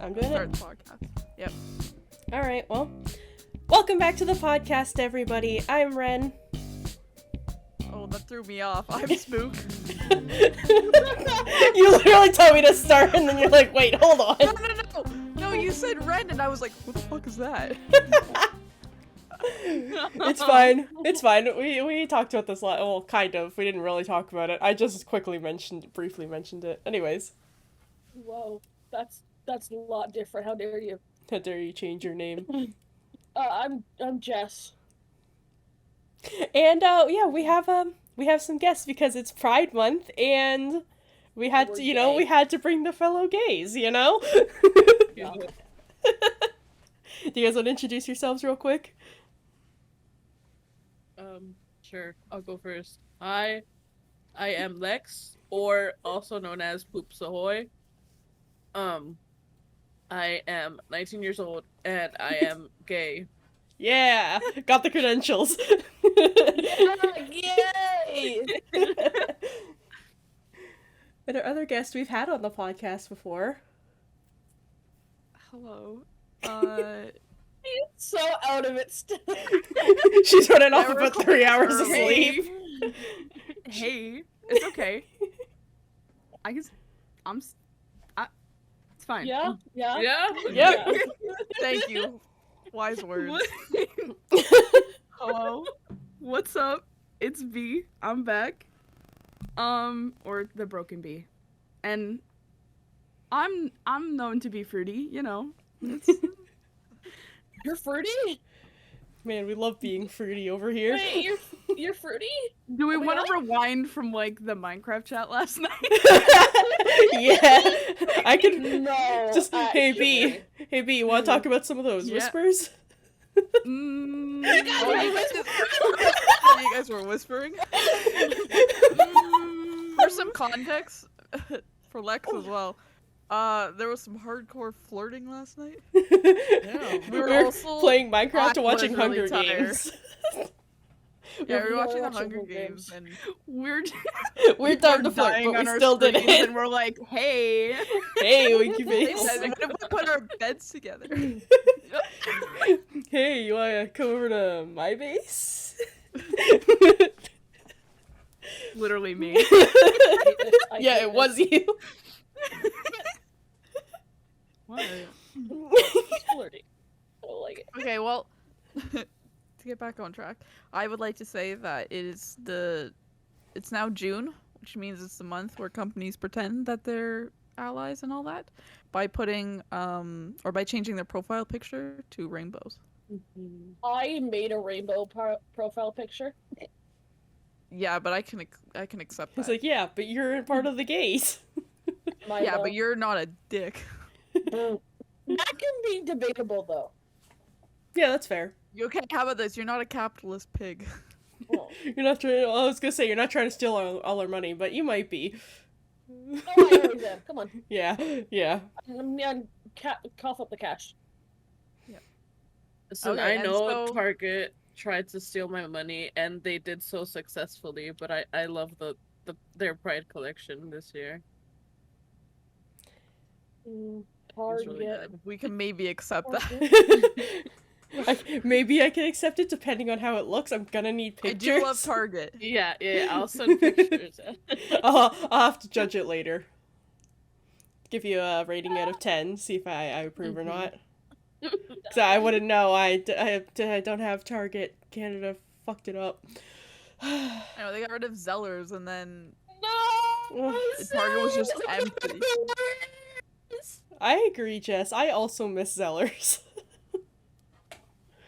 I'm doing Start it. the podcast. Yep. All right, well, welcome back to the podcast, everybody. I'm Ren. Oh, that threw me off. I'm Spook. You literally told me to start, and then you're like, wait, hold on. No. No, you said Ren, and I was like, what the fuck is that? It's fine. It's fine. We talked about this well, kind of. We didn't really talk about it. I just briefly mentioned it. Anyways. Whoa, that's a lot different. How dare you? How dare you change your name? I'm Jess. And yeah, we have some guests because it's Pride Month, and we had to, we had to bring the fellow gays, Yeah. Do you guys want to introduce yourselves real quick? Sure. I'll go first. Hi, I am Lex, or also known as PoopsAhoy. I am 19 years old, and I am gay. Yeah, got the credentials. Yay! And our other guest we've had on the podcast before. Hello. He's so out of it still. She's running off We're about recording 3 hours of early. sleep. Hey, it's okay. It's fine. Yeah. Yeah? Yep. Thank you. Wise words. Hello. What's up? It's B. I'm back. Or TheBrokenBee. And I'm known to be fruity, you know. You're fruity? Man, we love being fruity over here. Wait, you're fruity? Do we Oh my want to God. rewind from like the Minecraft chat last night? Yeah, I can. No. Just hey B, actually. hey B, you want to talk about some of those Yeah. whispers? You guys were whispering. For some context, for Lex as well, there was some hardcore flirting last night. Yeah. We were also playing Minecraft and I watching was really Hunger tired. Games. Yeah, we were watching the watching Hunger Hunger Games, Games. and we're We're time to flirt, dying but on we our still did screens, it. and we're like, hey, Hey, Winky hey, Face. guys, what if we put our beds together? Hey, you wanna come over to my base? Literally me. Yeah, it was you. What? flirty. I don't like it. Okay, well, to get back on track, I would like to say that it's now June, which means it's the month where companies pretend that they're allies and all that by putting or by changing their profile picture to rainbows. I made a rainbow profile picture. Yeah, but I can accept that. He's like, yeah, but you're part of the gays. Yeah, but you're not a dick. That can be debatable though. Yeah, that's fair. Okay, how about this? You're not a capitalist pig. Oh. You're not trying. I was gonna say you're not trying to steal all our money, but you might be. Oh, I always am. Come on. Yeah, yeah. Cough up the cash. So Okay, I and know so- Target tried to steal my money, and they did so successfully, but I love their Pride collection this year. Target. really good. We can maybe accept that. Maybe I can accept it depending on how it looks. I'm gonna need I pictures. do love Target. Yeah, I'll send pictures. I'll have to judge it later. Give you a rating out of 10, see if I approve or not. So I wouldn't know. I don't have Target. Canada fucked it up. I know they got rid of Zellers, and then No. Target was just empty. I agree, Jess. I also miss Zellers.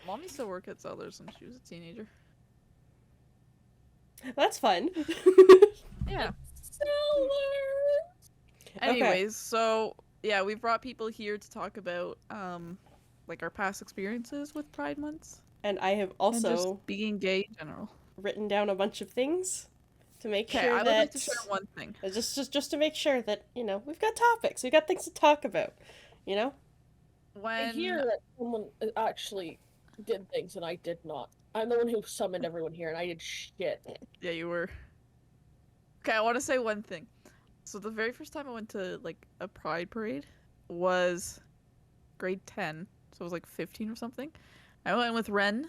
Mom used to work at Zellers when she was a teenager. That's fun. Yeah. Okay. Anyways, so yeah, we brought people here to talk about like our past experiences with Pride months. And I have And also just being gay in general. written down a bunch of things to make Okay, sure I would that like to share one thing. just to make sure that we've got topics, we've got things to talk about. I When hear that someone actually did things and I did not. I'm the one who summoned everyone here and I did shit. yeah, you were. Okay, I want to say one thing. So the very first time I went to like a pride parade was grade 10, so I was like 15 or something. I went with Ren.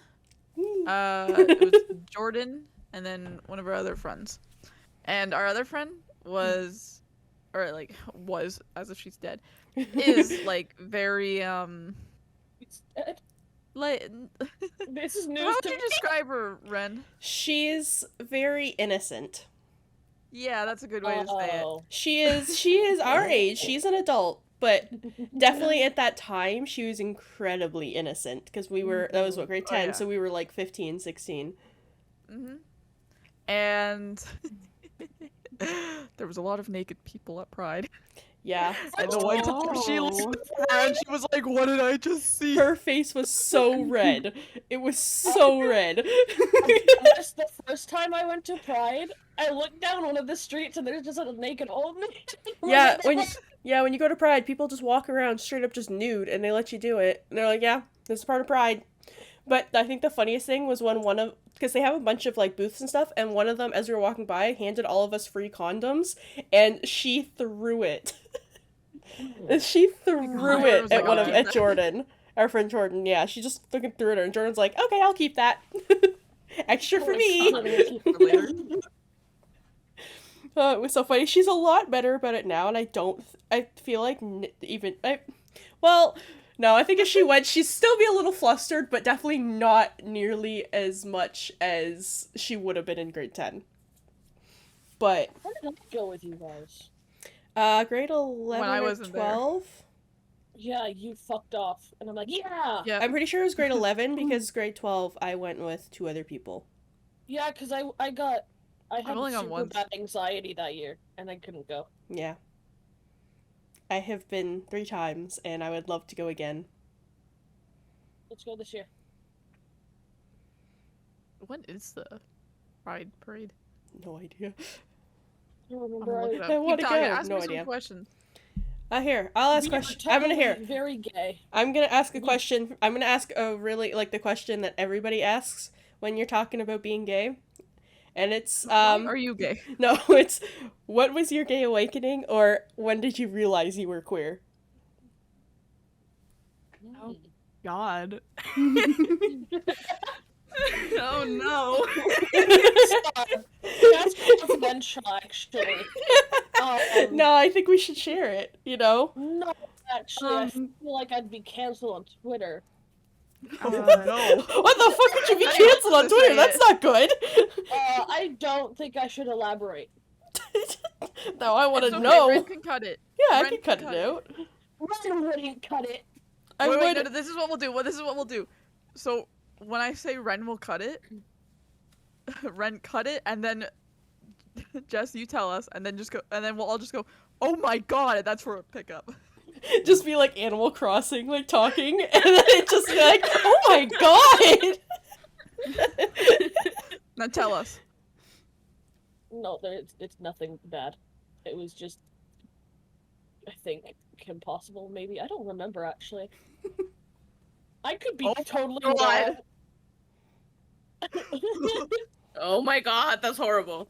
It was Jordan, and then one of our other friends. And our other friend was, or like was, as if she's dead, is like very It's dead. like. This is news How would to you me. describe her, Ren? She's very innocent. Yeah, that's a good way to say it. Oh. She is our age. She's an adult, but definitely at that time she was incredibly innocent because that was what, grade 10, yeah. so we were like 15, 16. Mm-hmm. And there was a lot of naked people at Pride. Yeah. And the one time she looked and she was like, "What did I just see?" Her face was so red. It was so red. That's the first time I went to Pride. I looked down one of the streets and there's just a naked old man. When you go to Pride, people just walk around straight up just nude and they let you do it. And they're like, yeah, this is part of Pride. But I think the funniest thing was when because they have a bunch of like booths and stuff, and one of them, as we were walking by, handed all of us free condoms, and she threw it. She threw it at at Jordan. Our friend Jordan, yeah. She just fucking threw it at her, and Jordan's like, okay, I'll keep that. Extra for me. It was so funny. She's a lot better about it now, and I feel like no, I think if she went, she'd still be a little flustered, but definitely not nearly as much as she would have been in grade 10. But Where did I go with you guys? grade 11 When I or wasn't 12? Yeah, you fucked off. And I'm like, yeah! Yeah. I'm pretty sure it was grade 11 because grade 12 I went with 2 other people. Yeah, because I had only gone super once. bad anxiety that year, and I couldn't go. Yeah. I have been 3 times, and I would love to go again. Let's go this year. When is the Pride Parade? No idea. I don't I'm remember. gonna look it up. I Keep wanna talking, go. ask No me some idea. questions. Here, I'll ask a question. I'm gonna hear. Very gay. I'm gonna ask a question. I'm gonna ask a really, like, the question that everybody asks when you're talking about being gay. And it's, Are you gay? no, it's, what was your gay awakening, or when did you realize you were queer? Oh. God. Oh no. That's confidential, actually. No, I think we should share it, you know? No, actually, I feel like I'd be canceled on Twitter. No. What the fuck would you be I canceled on have to Twitter? say That's it. not good. I don't think I should elaborate. No, I want It's to okay, know. Ren can cut it. Yeah, I Ren can can cut cut it it. out. Ryan wouldn't cut it. I Wait, would. no, this is what we'll do. This is what we'll do. So when I say Ren will cut it, Ren cut it, and then Jess, you tell us, and then just go, and then we'll all just go, "Oh my god!" And that's for a pickup. Just be like Animal Crossing, like talking, and then it just be like, oh my god! Now tell us. No, it's nothing bad. It was just, I think, impossible, maybe. I don't remember, actually. I could be totally God. wrong. Oh my god, that's horrible.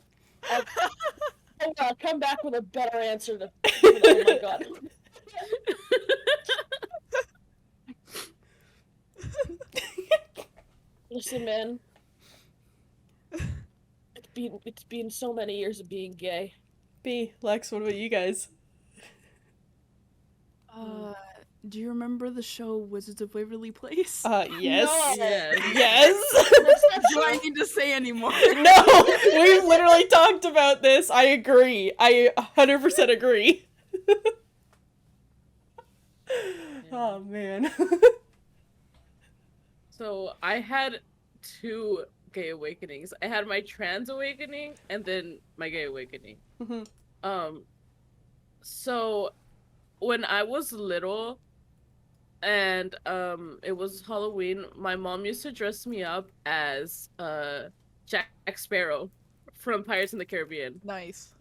I'll come back with a better answer to oh my god. Listen, man. It's been so many years of being gay. B, Lex, what about you guys? Do you remember the show Wizards of Waverly Place? Yes. No. Yeah. Yes! Do I need to say anymore? No! We've literally talked about this. I agree. I 100% agree. Oh, man. So I had 2 gay awakenings. I had my trans awakening and then my gay awakening. Mhm. So when I was little and it was Halloween, my mom used to dress me up as Jack Sparrow from Pirates in the Caribbean. Nice.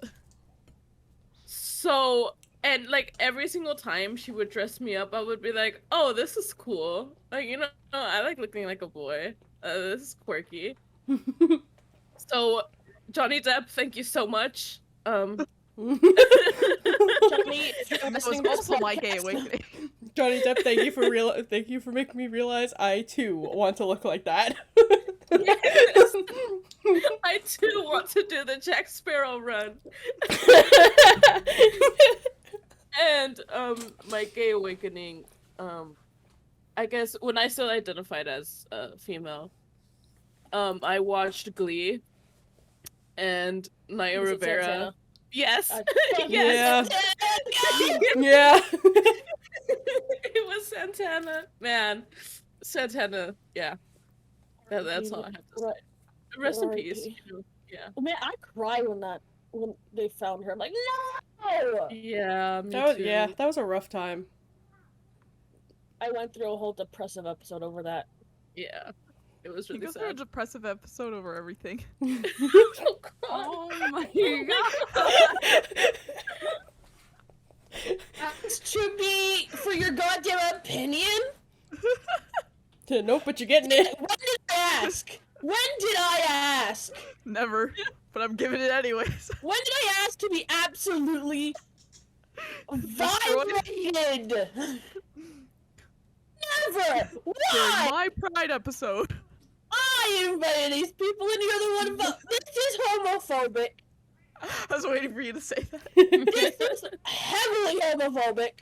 So, and like every single time she would dress me up, I would be like, "Oh, this is cool. Like, you know, I like looking like a boy. This is quirky." So, Johnny Depp, thank you so much. Johnny, if you're That was listening to this also my gay podcast, awakening. Johnny Depp, thank you for making me realize I too want to look like that. Yes. I too want to do the Jack Sparrow run. And my gay awakening, I guess when I still identified as female, I watched Glee and Naya Was it Rivera. Santana? Yes. Yeah. Yeah. Yeah. It was Santana. Man. Santana, yeah. That's all I have to say. Right. Rest in R.I.P. peace. You know? Yeah. Man, I cried when they found her. I'm like, no! Yeah, me too. That was a rough time. I went through a whole depressive episode over that. Yeah. It was You really go through a sad. depressive episode over everything. Oh, God. Oh my God. That's trippy for your goddamn opinion? Nope, but you're getting it. When did I ask? When did I ask? Never. But I'm giving it anyways. When did I ask to be absolutely Destroyed? violated? Never! During Why? my Pride episode. I invited these people and you're the one about this is homophobic. I was waiting for you to say that. This is heavily homophobic.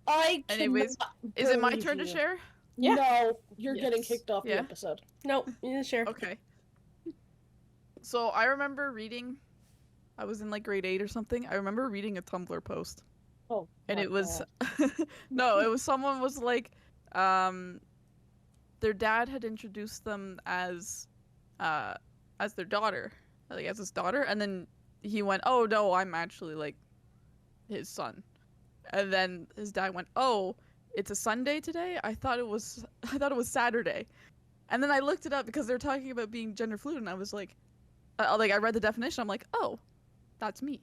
I Anyways, cannot Is it my believe turn to you. share? Yeah. No, you're getting Yes. kicked off Yeah. the episode. Nope, you share. Okay. So I remember reading, I was in like grade 8 or something. I remember reading a Tumblr post. Oh, And my it was God. no, it was someone was like their dad had introduced them as their daughter, like as his daughter, and then he went, "Oh no, I'm actually like his son." And then his dad went, "Oh, it's a Sunday today? I thought it was Saturday." And then I looked it up because they're talking about being gender fluid, and I was like I read the definition. I'm like, "Oh, that's me."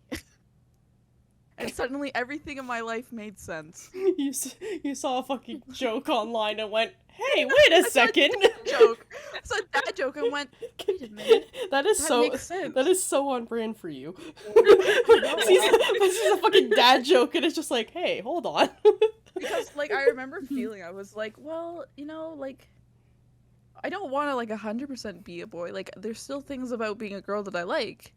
And suddenly everything in my life made sense. You saw a fucking joke online and went, "Hey, wait a second!" Joke. I saw that joke and went, "Wait a minute. That is That makes sense." That is so on brand for you. This is a fucking dad joke, and it's just like, hey, hold on. Because like I remember feeling, I was like, well, like I don't want to like 100% be a boy. Like there's still things about being a girl that I like.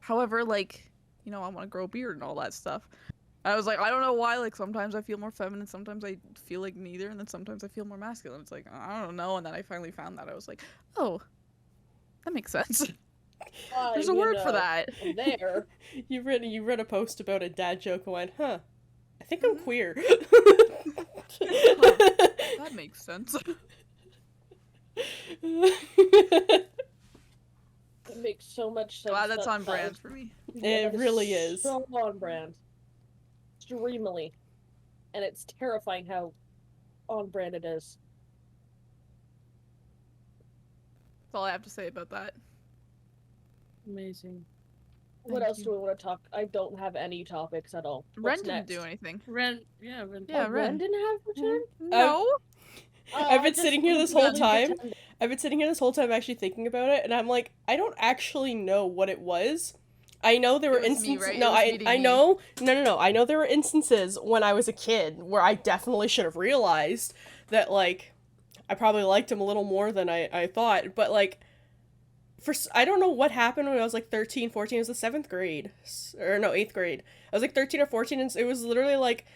However, like, I want to grow a beard and all that stuff. I was like, I don't know why, like sometimes I feel more feminine, sometimes I feel like neither, and then sometimes I feel more masculine. It's like, I don't know. And then I finally found that. I was like, oh, that makes sense. There's a word for that. There. You read a post about a dad joke and went, huh, I think I'm queer. That makes sense. It makes so much sense. Glad that's that- on brand for me. It that really is. So on brand. Extremely. And it's terrifying how on brand it is. That's all I have to say about that. Amazing. What Thank else you. do we want to talk? I don't have any topics at all. Ren What's didn't next? do anything. Ren, yeah, Ren. Yeah, Oh, Ren. Ren didn't have return? No. I've been just sitting here this really whole time. pretending. I've been sitting here this whole time actually thinking about it, and I'm like, I don't actually know what it was. I know there were It was me, instances. right? No, It was I meeting I me. know. No. I know there were instances when I was a kid where I definitely should have realized that, like, I probably liked him a little more than I thought. But like, I don't know what happened when I was like 13, 14. It was the 7th grade, or no, 8th grade. I was like 13 or 14, and it was literally like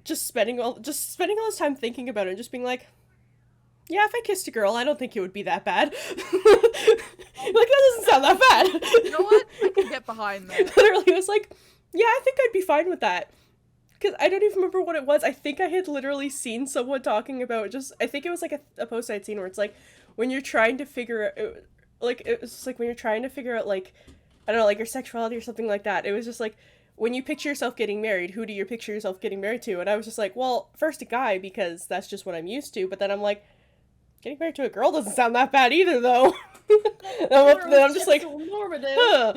just spending all this time thinking about it, and just being like, yeah, if I kissed a girl, I don't think it would be that bad. Like, that doesn't sound that bad. You know what? I can get behind that. Literally, I was like, yeah, I think I'd be fine with that. Because I don't even remember what it was. I think I had literally seen someone talking about I think it was like a post I'd seen where it's like, when you're trying to figure out, like, it was just like when you're trying to figure out, like, I don't know, like your sexuality or something like that. It was just like, when you picture yourself getting married, who do you picture yourself getting married to? And I was just like, well, first a guy, because that's just what I'm used to. But then I'm like, getting married to a girl doesn't sound that bad either, though. Then I'm just like, Normative. huh.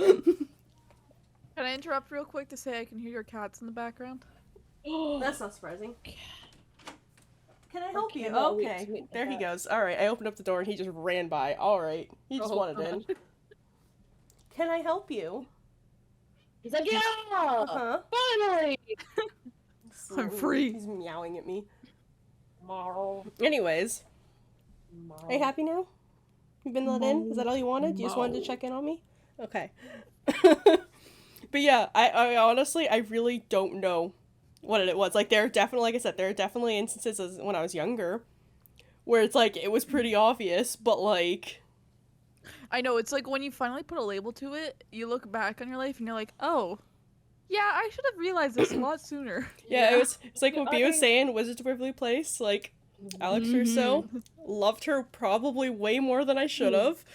Can I interrupt real quick to say I can hear your cats in the background? That's not surprising. Can I help you? cannot wait Okay. to meet the There he cat. goes. Alright, I opened up the door and he just ran by. Alright. He just Oh, wanted in. Can I help you? He's like, yeah! Uh-huh. Finally! I'm free. He's meowing at me. Marl. Anyways, are you happy now? You've been let in? Is that all you wanted? You just wanted to No. check in on me? Okay. But yeah, I honestly, I really don't know what it was. Like, there are definitely, like I said, there are definitely instances when I was younger where it's like, it was pretty obvious, but like, I know, it's like when you finally put a label to it, you look back on your life and you're like, oh, yeah, I should have realized this a lot sooner. yeah, it's like what I B was mean- saying, Wizards of Waverly Place, like, Alex Rousseau, loved her probably way more than I should have.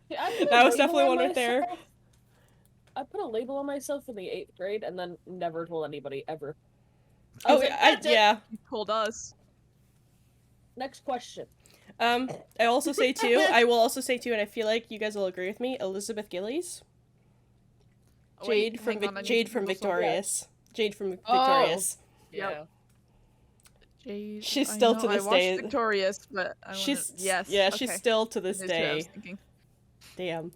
Yeah, I put a That was label definitely on one right there. myself- I put a label on myself in the 8th grade and then never told anybody ever. I Oh, was like, "That's it." yeah. You told us. Next question. I also say too, I will also say too, and I feel like you guys will agree with me, Elizabeth Gillies. Oh, wait, Jade from hang on, I need Jade to from Google something. Victorious. Jade from Oh. Victorious. Yeah. Jade, She's I still know, to this I watched day- Victorious, but I She's yes, yeah, she's okay. still to this That's what I was day. thinking. Damn.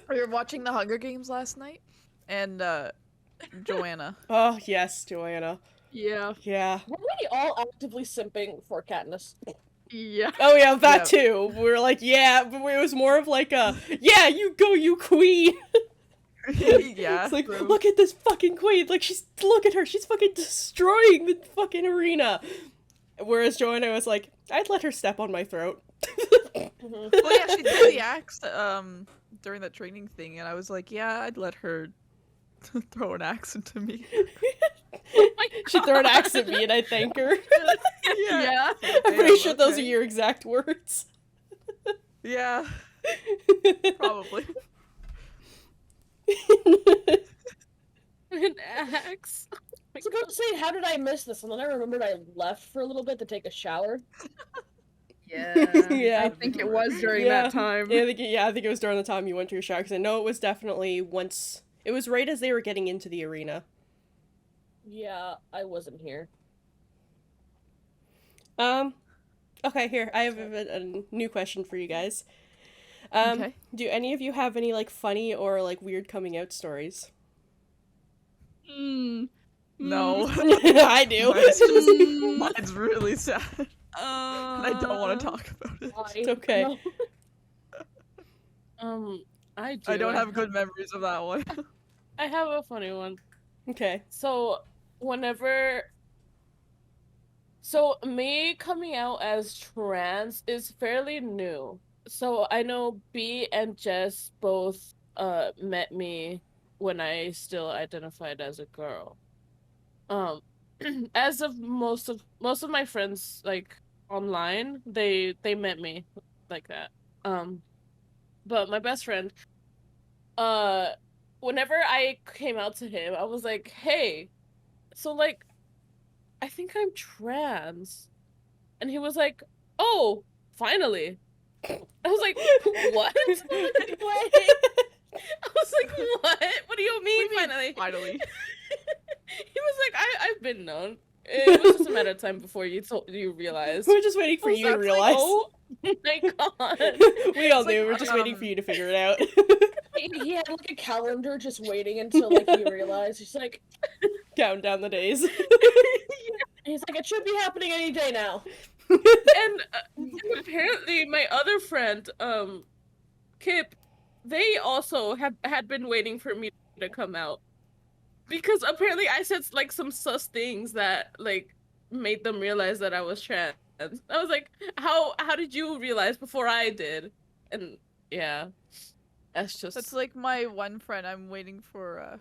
We were watching the Hunger Games last night, and Joanna. Oh yes, Joanna. Yeah. Yeah. Were we all actively simping for Katniss? Yeah. Oh yeah, that Yeah. too. We were like, yeah, but it was more of like a, yeah, you go, you queen. Yeah. It's like, true. look at this fucking queen. Like, look at her. She's fucking destroying the fucking arena. Whereas Joanna was like, I'd let her step on my throat. Mhm. Well, yeah, she did the axe during that training thing, and I was like, yeah, I'd let her throw an axe into me. She'd throw an axe at me and I'd thank her. Yeah. I'm pretty sure Damn, those are okay. your exact words. Yeah, probably. An axe. I was about to say, how did I miss this? And then I remembered I left for a little bit to take a shower. Yeah. Yeah. I think it was during Yeah. that time. Yeah, I think it was during the time you went to your shower, because I know it was definitely once, it was right as they were getting into the arena. Yeah, I wasn't here. Okay, here, I have a new question for you guys. Okay. Do any of you have any, like, funny or, like, weird coming out stories? No. I do. Mine's really sad. And I don't want to talk about it. It's okay. No. I do. I don't have good memories of that one. I have a funny one. Okay. So, me coming out as trans is fairly new. So, I know B and Jess both met me when I still identified as a girl. As of most of my friends, like, online, they met me like that. But my best friend, whenever I came out to him, I was like, hey, so, like, I think I'm trans. And he was like, oh, finally. I was like, what? I was like, what? What do you mean, finally? Finally. He was like, I've been known. It was just a matter of time before you realized. We're just waiting for I was you to like, realize. oh my god. We all It's do. like, We're just waiting for you to figure it out. He had like a calendar just waiting until like he realized. He's like, Counting down the days. it should be happening any day now. And apparently my other friend, Kip, they also had been waiting for me to come out. Because apparently I said like some sus things that like made them realize that I was trans. I was like, how did you realize before I did? And yeah. That's like my one friend. I'm waiting for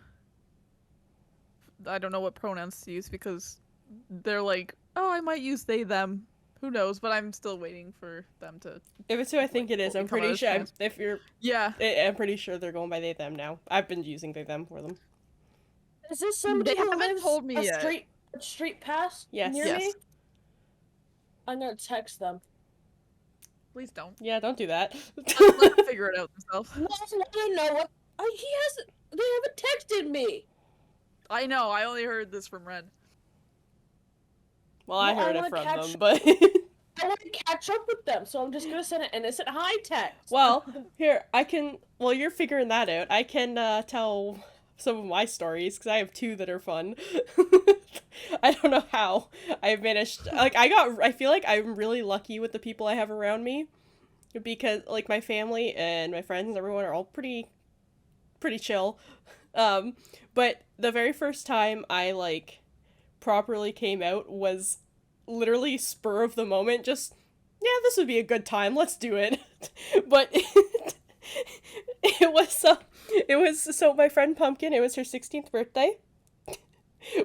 I don't know what pronouns to use because they're like, oh, I might use they them. Who knows? But I'm still waiting for them to. If it's who I think it is, I'm Come pretty out sure. as If you're, Yeah. I'm pretty sure they're going by they them now. I've been using they them for them. Is this somebody They who haven't lives told me a yet. street past Yes. near Yes. me? I'm gonna text them. Please don't. Yeah, don't do that. Let them figure it out themselves. No, I don't know what. He hasn't. They haven't texted me. I know. I only heard this from Red. Well, I Well, I heard it wanna from catch- them, but I want to catch up with them, so I'm just gonna send an innocent hi text. well, here I can. Well, you're figuring that out. I can tell some of my stories, because I have two that are fun. I don't know how I've managed, like, I feel like I'm really lucky with the people I have around me, because, like, my family and my friends and everyone are all pretty chill. But the very first time I, like, properly came out was literally spur of the moment, just, yeah, this would be a good time, let's do it. But it was so my friend Pumpkin, it was her 16th birthday.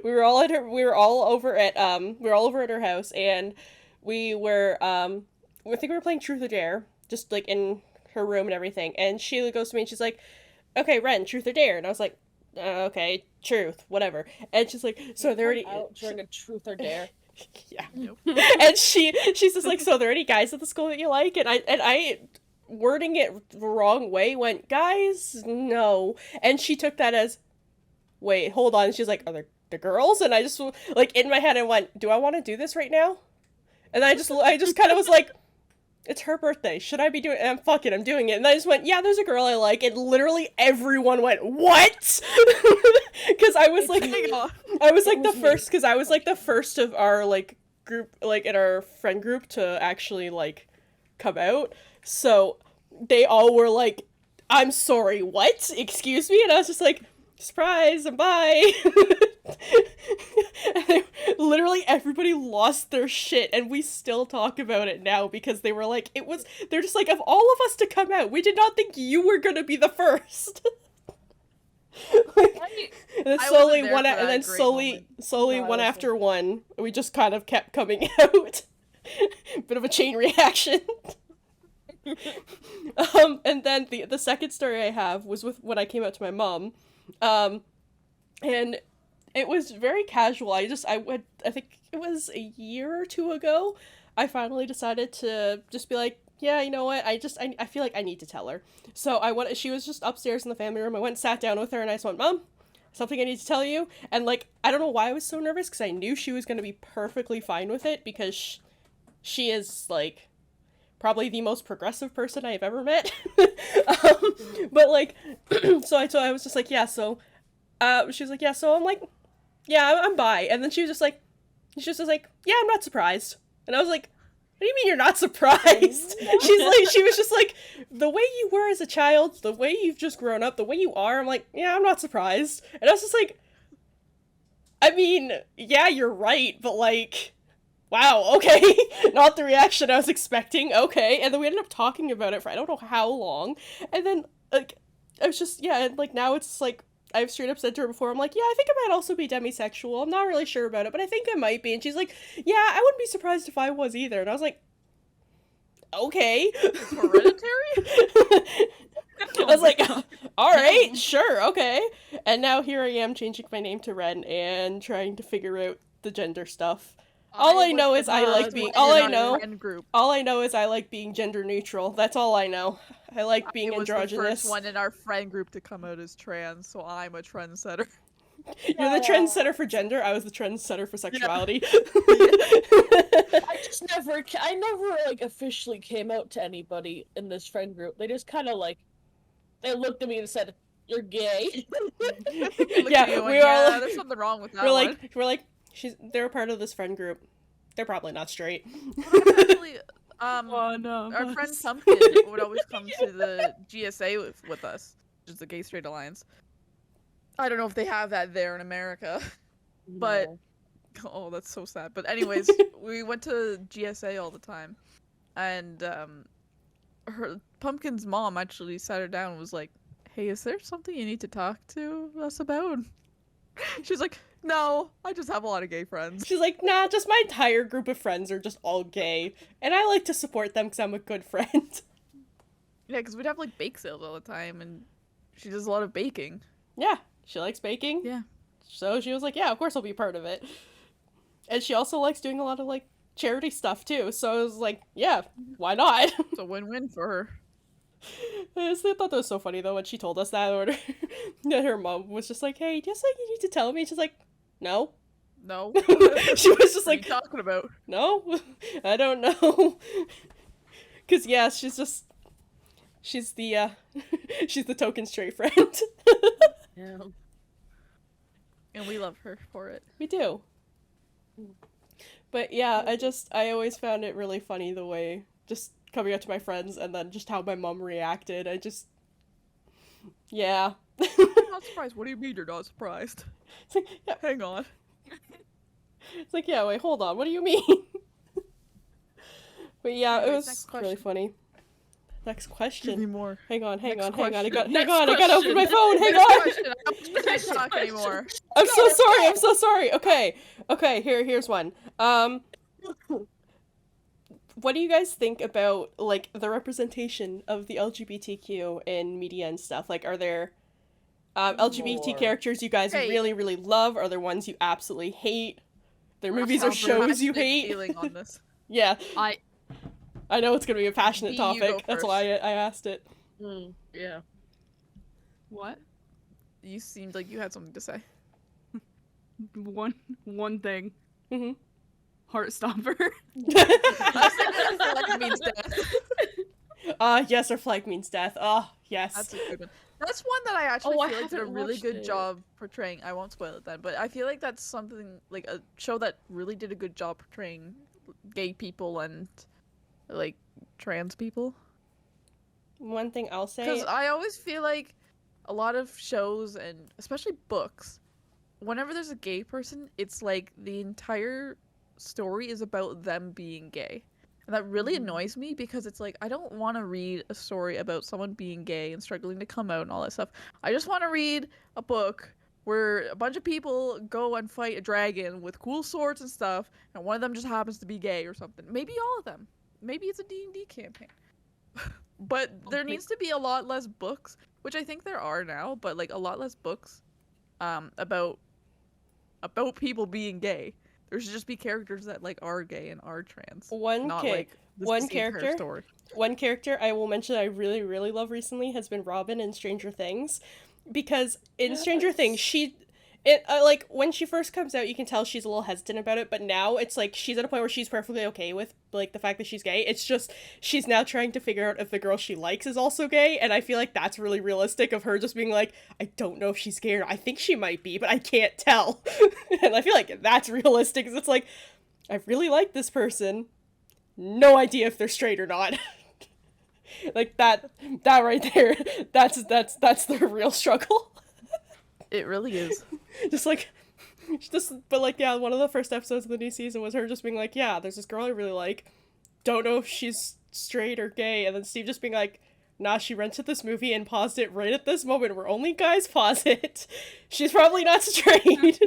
We were all over at her house, and we were I think we were playing Truth or Dare, just like in her room and everything. And she goes to me and she's like, "Okay, Ren, Truth or Dare?" And I was like, "Okay, truth, whatever." And she's like, "So they're already out during a Truth or Dare." Yeah. Nope. And she's just like, "So are there any guys at the school that you like?" And I wording it the wrong way went, "Guys, no." And she took that as, "Wait, hold on." And she's like, "Are there the girls?" And I just, like, in my head I went, "Do I want to do this right now?" And I just kind of was like, it's her birthday, should I be doing it? And I'm doing it. And I just went, "Yeah, there's a girl I like." And literally everyone went, "What?" Because I was like the first of our, like, group, like, in our friend group to actually, like, come out. So they all were like, "I'm sorry, what? Excuse me?" And I was just like, "Surprise, and bye." And literally everybody lost their shit, and we still talk about it now, because they were like, they're just like, of all of us to come out, we did not think you were gonna be the first. Like, and then slowly No, I one wasn't. after one, we just kind of kept coming out. Bit of a chain reaction. And then the second story I have was with when I came out to my mom. And it was very casual. I think it was a year or two ago, I finally decided to just be like, yeah, you know what, I feel like I need to tell her. So she was just upstairs in the family room. I went and sat down with her, and I just went, "Mom, something I need to tell you." And, like, I don't know why I was so nervous, because I knew she was going to be perfectly fine with it, because she is, like, probably the most progressive person I have ever met. But, like, so I was just like, "Yeah, so," she was like, "Yeah, so," I'm like, "Yeah, I'm bi." And then she was just like, "Yeah, I'm not surprised." And I was like, "What do you mean you're not surprised?" She was just like, "The way you were as a child, the way you've just grown up, the way you are," I'm like, "Yeah, I'm not surprised." And I was just like, I mean, yeah, you're right, but, like, wow, okay. Not the reaction I was expecting, okay. And then we ended up talking about it for I don't know how long. And then, like, I was just, yeah, and, like, now it's like, I've straight up said to her before, I'm like, "Yeah, I think I might also be demisexual. I'm not really sure about it, but I think I might be." And she's like, "Yeah, I wouldn't be surprised if I was either." And I was like, okay. It's hereditary? I was like, all right, sure, okay. And now here I am changing my name to Ren and trying to figure out the gender stuff. All I know is I like being gender neutral. That's all I know. I like being androgynous. I was the first one in our friend group to come out as trans, so I'm a trendsetter. You're the trendsetter for gender. I was the trendsetter for sexuality. I never like officially came out to anybody in this friend group. They just kind of like, they looked at me and said, "You're gay." Yeah, we all. There's something wrong with that. We're like, they're a part of this friend group. They're probably not straight. Actually, One of our us. friend Pumpkin would always come to the GSA with us, which is the Gay Straight Alliance. I don't know if they have that there in America, but No. oh, that's so sad. But anyways, we went to GSA all the time, and her Pumpkin's mom actually sat her down and was like, "Hey, is there something you need to talk to us about?" She's like, "No, I just have a lot of gay friends." She's like, "Nah, just my entire group of friends are just all gay, and I like to support them because I'm a good friend." Yeah, because we'd have like bake sales all the time, and she does a lot of baking. Yeah, she likes baking. Yeah. So she was like, "Yeah, of course I'll be part of it." And she also likes doing a lot of, like, charity stuff too. So I was like, yeah, why not? It's a win-win for her. I thought that was so funny though when she told us that, or that her mom was just like, "Hey, just like you need to tell me." She's like, "No." No. She was just What are like, you talking about? "No, I don't know." Cause yeah, she's the she's the token straight friend. Yeah. And we love her for it. We do. But yeah, I always found it really funny the way, just coming up to my friends and then just how my mom reacted. Yeah. I'm not surprised. What do you mean you're not surprised? It's like, yeah. Hang on. It's like, yeah, wait, hold on, what do you mean? But yeah, it Anyways, was next really question. funny. Next question. Give me more. Hang on, Next I question. gotta open my phone, hang on! Question. I can't talk anymore. I'm so sorry. Okay, here's one. What do you guys think about, like, the representation of the LGBTQ in media and stuff? Like, are there LGBT More. characters you guys Hey. really, really love? Are there ones you absolutely hate? Their movies or Have a shows you passionate hate? feeling on this. Yeah, I I know it's gonna be a passionate Bee, you go topic. That's why I asked it. Yeah. what? You seemed like you had something to say. One thing. Mm-hmm. Heartstopper. Flag means death. Yes, our flag means death. Ah, yes. That's a good one. That's one that I actually Oh, I feel like did a haven't really watched good it. job portraying. I won't spoil it then, but I feel like that's something like a show that really did a good job portraying gay people and like trans people. One thing I'll say. Because I always feel like a lot of shows and especially books, whenever there's a gay person, it's like the entire story is about them being gay. And that really annoys me because it's like, I don't want to read a story about someone being gay and struggling to come out and all that stuff. I just want to read a book where a bunch of people go and fight a dragon with cool swords and stuff, and one of them just happens to be gay or something. Maybe all of them. Maybe it's a D&D campaign. But there needs to be a lot less books, which I think there are now, but like a lot less books about people being gay. There should just be characters that like are gay and are trans. Not like this one is the entire character story. One character I will mention I really, really love recently has been Robin in Stranger Things. Because in Stranger Things, like, when she first comes out, you can tell she's a little hesitant about it, but now it's like she's at a point where she's perfectly okay with, like, the fact that she's gay. It's just she's now trying to figure out if the girl she likes is also gay, and I feel like that's really realistic of her just being like, I don't know if she's gay or I think she might be, but I can't tell. And I feel like that's realistic, because it's like, I really like this person, no idea if they're straight or not. Like, that right there, that's the real struggle. It really is. But like, yeah, one of the first episodes of the new season was her just being like, yeah, there's this girl I really like, don't know if she's straight or gay, and then Steve just being like, nah, she rented this movie and paused it right at this moment where only guys pause it. She's probably not straight.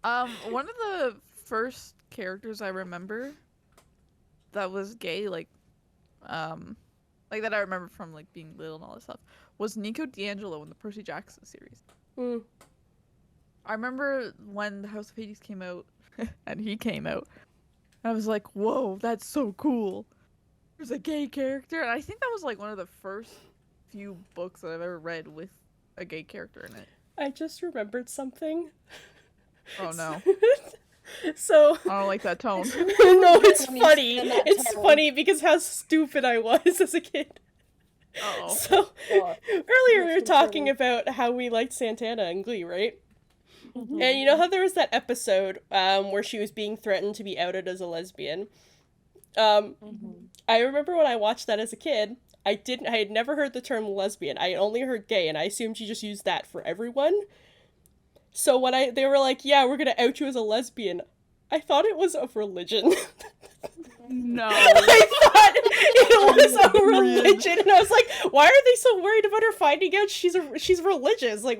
One of the first characters I remember that was gay, like that I remember from like being little and all that stuff, was Nico D'Angelo in the Percy Jackson series. Mm. I remember when the House of Hades came out, and he came out, and I was like, whoa, that's so cool. There's a gay character, and I think that was like one of the first few books that I've ever read with a gay character in it. I just remembered something. Oh no. So I don't like that tone. no, it's Tell me funny. in that It's tone. funny because how stupid I was as a kid. Uh-oh. So What? earlier we were What's talking concerning? about how we liked Santana and Glee, right? Mhm. And you know how there was that episode where she was being threatened to be outed as a lesbian? Mhm. I remember when I watched that as a kid, I had never heard the term lesbian. I only heard gay, and I assumed she just used that for everyone. So when they were like, yeah, we're gonna out you as a lesbian, I thought it was of religion. No. I thought it was a religion, and I was like, why are they so worried about her finding out she's religious? Like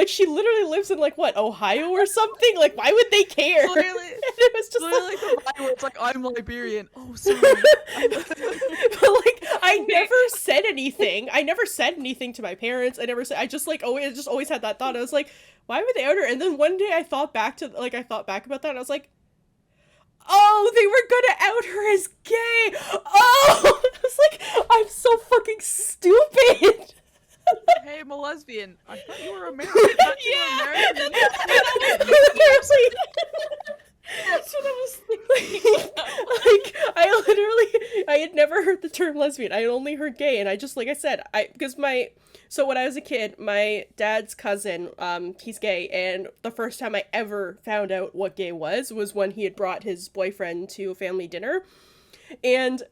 she literally lives in, like, what, Ohio or something? Like, why would they care? Literally, And it was just literally the line where it's like, I'm Liberian. Oh, sorry. but like, I never said anything. I never said anything to my parents. I just always had that thought. I was like, why would they out her? And then one day I thought back about that, and I was like, oh, they were gonna out her as gay. Oh, I was like, I'm so fucking stupid. Hey, I'm a lesbian. I thought you were American. Yeah. Literally, that's what I was thinking. Like, I had never heard the term lesbian. I had only heard gay, and I just, like I said, so when I was a kid, my dad's cousin, he's gay, and the first time I ever found out what gay was when he had brought his boyfriend to a family dinner, and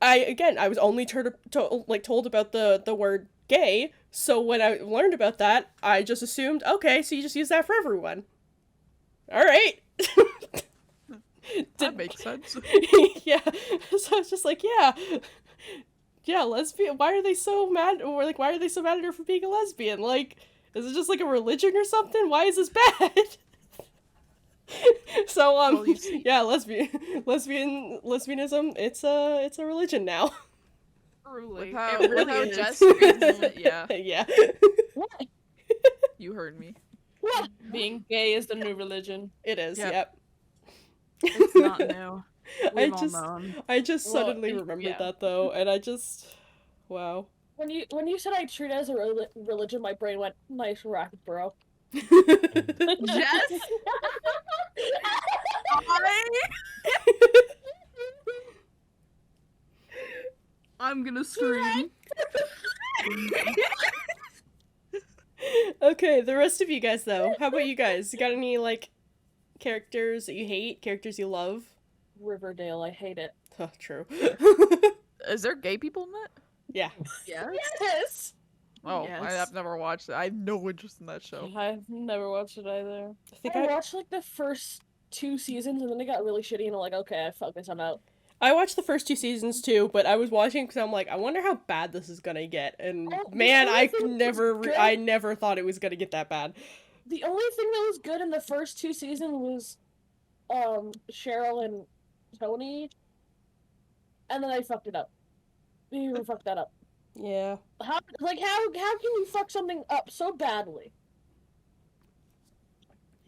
I was only told about the word gay, so when I learned about that, I just assumed, okay, so you just use that for everyone. Alright. That makes sense. Yeah, so I was just like, yeah, lesbian, why are they so mad, or like, why are they so mad at her for being a lesbian? Like, is it just like a religion or something? Why is this bad? So, Well, you see- yeah, lesbianism, it's a religion now. With Truly. how, It with really how is. Jess treats it, yeah, Yeah. What? you heard me. What? Being gay is the new religion. It is, Yep. yep. It's not new. I We've all just, known. I just Well, suddenly remembered yeah. that though, and I just, wow. When you said I treat it as a religion, my brain went, nice racket, bro. Jess, I'm gonna scream. Okay, the rest of you guys though. How about you guys? You got any like characters that you hate, characters you love? Riverdale, I hate it. Huh, true. is there gay people in that? Yeah. Yeah. Yes! Oh, Yes. I've never watched it. I have no interest in that show. I've never watched it either. I think I watched like the first 2 seasons and then it got really shitty and I'm like, okay, fuck this, I'm out. I watched the first 2 seasons too, but I was watching because I'm like, I wonder how bad this is gonna get. And Oh, the man, only I thing that was never, good- I never thought it was gonna get that bad. The only thing that was good in the first 2 seasons was Cheryl and Tony. And then I fucked it up. You fucked that up. Yeah. How can you fuck something up so badly?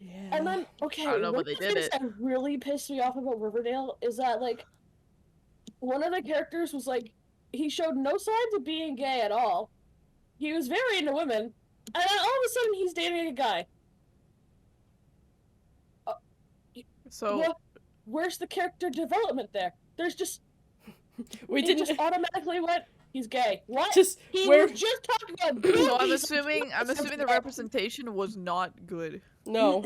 Yeah. And then, okay, I don't know, one but they of the did things it. that really pissed me off about Riverdale is that, like, one of the characters was, like, he showed no signs of being gay at all. He was very into women, and then all of a sudden he's dating a guy. So, Well, where's the character development there? There's just, we he didn't just automatically went, he's gay. What? just He where was just talking about so I'm boobies. assuming the representation was not good. no.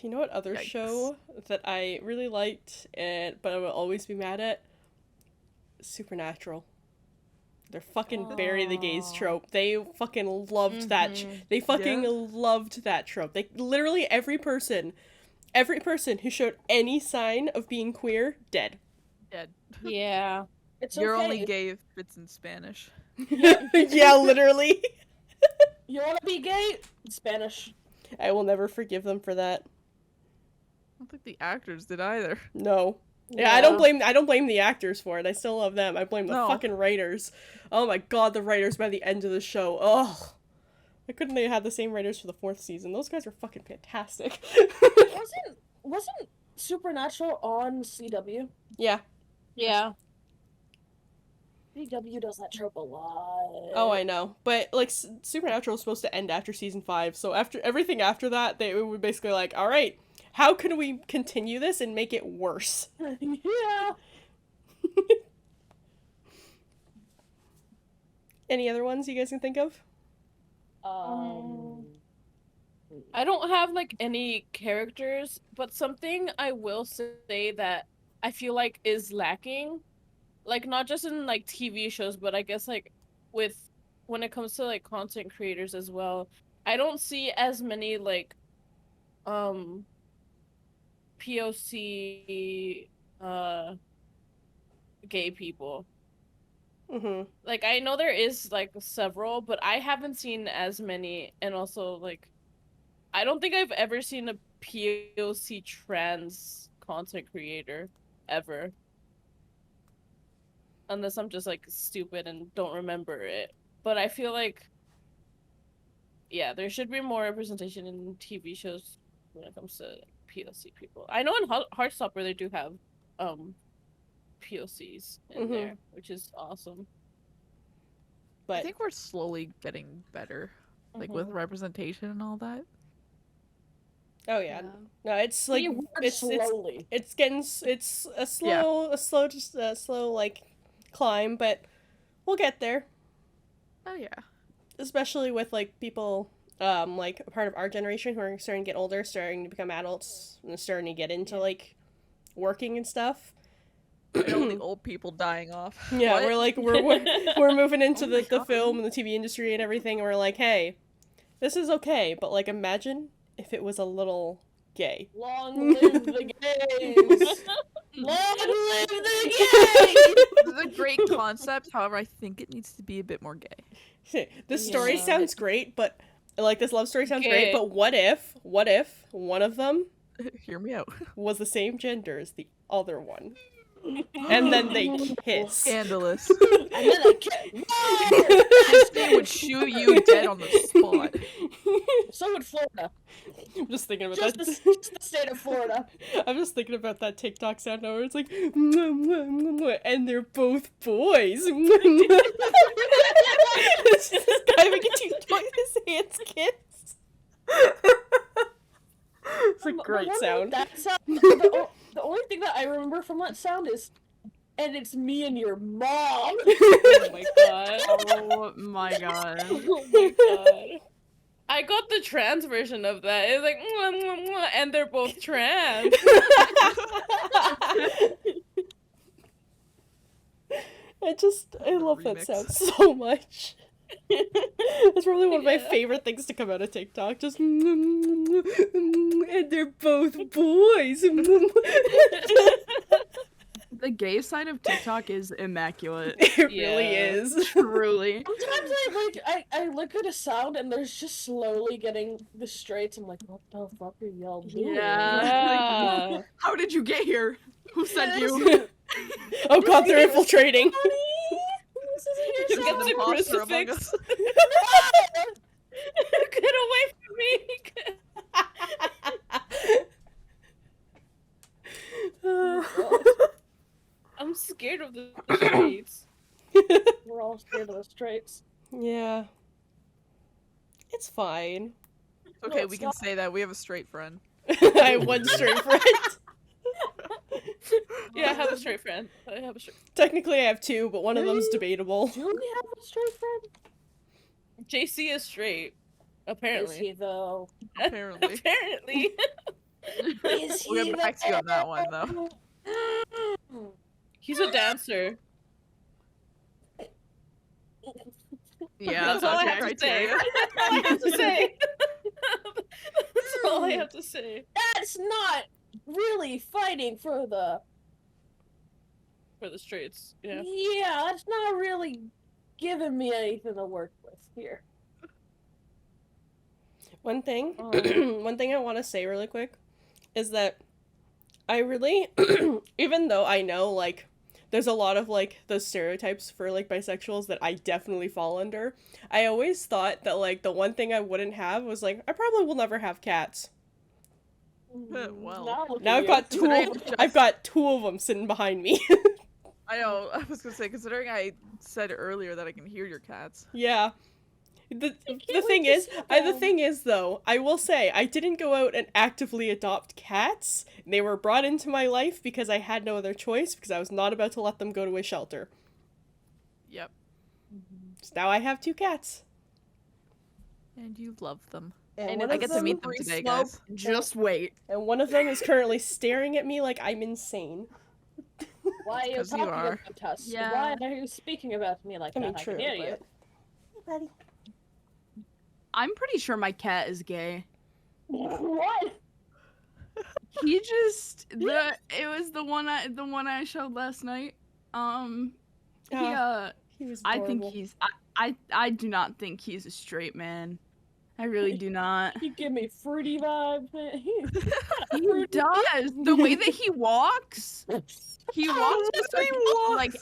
You know what other Yikes. show that I really liked but I will always be mad at? Supernatural. They're fucking bury the gays Aw. trope. They fucking loved that. They fucking Yeah. loved that trope. They literally every person who showed any sign of being queer, dead. Dead. Yeah. It's You're okay. only gay if it's in Spanish. Yeah, literally. You wanna be gay? Spanish. I will never forgive them for that. I don't think the actors did either. No. Yeah, I don't blame the actors for it. I still love them. I blame the No. fucking writers. Oh my god, the writers by the end of the show. Ugh. Why couldn't they have the same writers for the 4th season? Those guys are fucking fantastic. Wasn't Supernatural on CW? Yeah. Yeah. CW does that trope a lot. Oh, I know. But, like, Supernatural was supposed to end after season 5, so after everything after that, they were basically like, alright, how can we continue this and make it worse? Yeah. Any other ones you guys can think of? I don't have like any characters, but something I will say that I feel like is lacking, like not just in like TV shows, but I guess like when it comes to like content creators as well. I don't see as many like POC gay people. Mm-hmm. Like I know there is like several, but I haven't seen as many, and also like I don't think I've ever seen a POC trans content creator ever. Unless I'm just like stupid and don't remember it. But I feel like yeah, there should be more representation in TV shows when it comes to like, POC people. I know in Heartstopper they do have POCs in Mhm. there, which is awesome. But I think we're slowly getting better, like Mhm. with representation and all that. Oh yeah. No, it's like Keyword it's slowly. it's a slow like climb, but we'll get there. Oh yeah. Especially with like people like a part of our generation who are starting to get older, starting to become adults, and starting to get into like working and stuff. All the old people dying off. Yeah, What? we're like we're moving into Oh my the God. film and the TV industry and everything, and we're like, hey, this is okay, but like imagine if it was a little gay. Long live the gays! Long live the gays! This is a great concept. However, I think it needs to be a bit more gay. This story Yeah. sounds great, but like this love story sounds great, Gay. but what if one of them Hear me out. was the same gender as the other one? And then they kiss. Scandalous. And then I can't. They would shoot you dead on the spot. So would Florida. I'm just thinking about Just that. just the state of Florida. I'm just thinking about that TikTok sound now where it's like, "Mwah, mwah, mwah, mwah," and they're both boys. It's just this guy making his hands kiss. It's a great sound. That sound. The only thing that I remember from that sound is, and it's me and your mom. Oh my god. Oh my god. Oh my god. I got the trans version of that. It's like, mwah, mwah, mwah, and they're both trans. I love that Remix. sound so much. That's probably one of my Yeah. favorite things to come out of TikTok. Just and they're both boys. The gay side of TikTok is immaculate. It really Yeah. is. Truly. Sometimes I look at a sound and there's just slowly getting the straights. I'm like, what the fuck are y'all doing? Yeah. How did you get here? Who sent you? Oh god, they're infiltrating. This is your Get sound. the Imposter among crucifix. us. Get away from me. I'm scared of the streets. We're all scared of the straights. Yeah. It's fine. Okay, No, we it's can not. say that we have a straight friend. I have one straight friend. Yeah, I have a straight friend. I have a straight. Technically I have two, but one of them's debatable. Do we have a straight friend? JC is straight. Is Apparently. he though? Apparently. Apparently. Is We'll get back to you on that one, though. He's a dancer. Yeah, That's all I have to say. criteria. That's all I have to say. That's all I have to say. That's not really fighting for the. For the straights. Yeah. Yeah, that's not really giving me anything to work with here. One thing, Oh. one thing I want to say really quick is that I really, even though I know, like, there's a lot of, like, those stereotypes for, like, bisexuals that I definitely fall under, I always thought that, like, the one thing I wouldn't have was, like, I probably will never have cats. Well, look Now at I've you. got two Considering of, just- I've got two of them sitting behind me. I know. I was gonna say, considering I said earlier that I can hear your cats. Yeah. The can't thing wait to is, see the them. thing is though, I will say I didn't go out and actively adopt cats. They were brought into my life because I had no other choice because I was not about to let them go to a shelter. Yep. So now I have two cats. And you love them. And And one I of get to them- meet them today, guys. Just wait. And one of them is currently staring at me like I'm insane. Why are you 'Cause you talking are. about us? Yeah. Why are you speaking about me like I that? mean, I true, can hear you. but... Buddy. I'm pretty sure my cat is gay. What? He just it was the one I showed last night. He He was I think adorable. he's I do not think he's a straight man. I really do not. He give me fruity vibes, man. He does. The way that he walks, he walks with like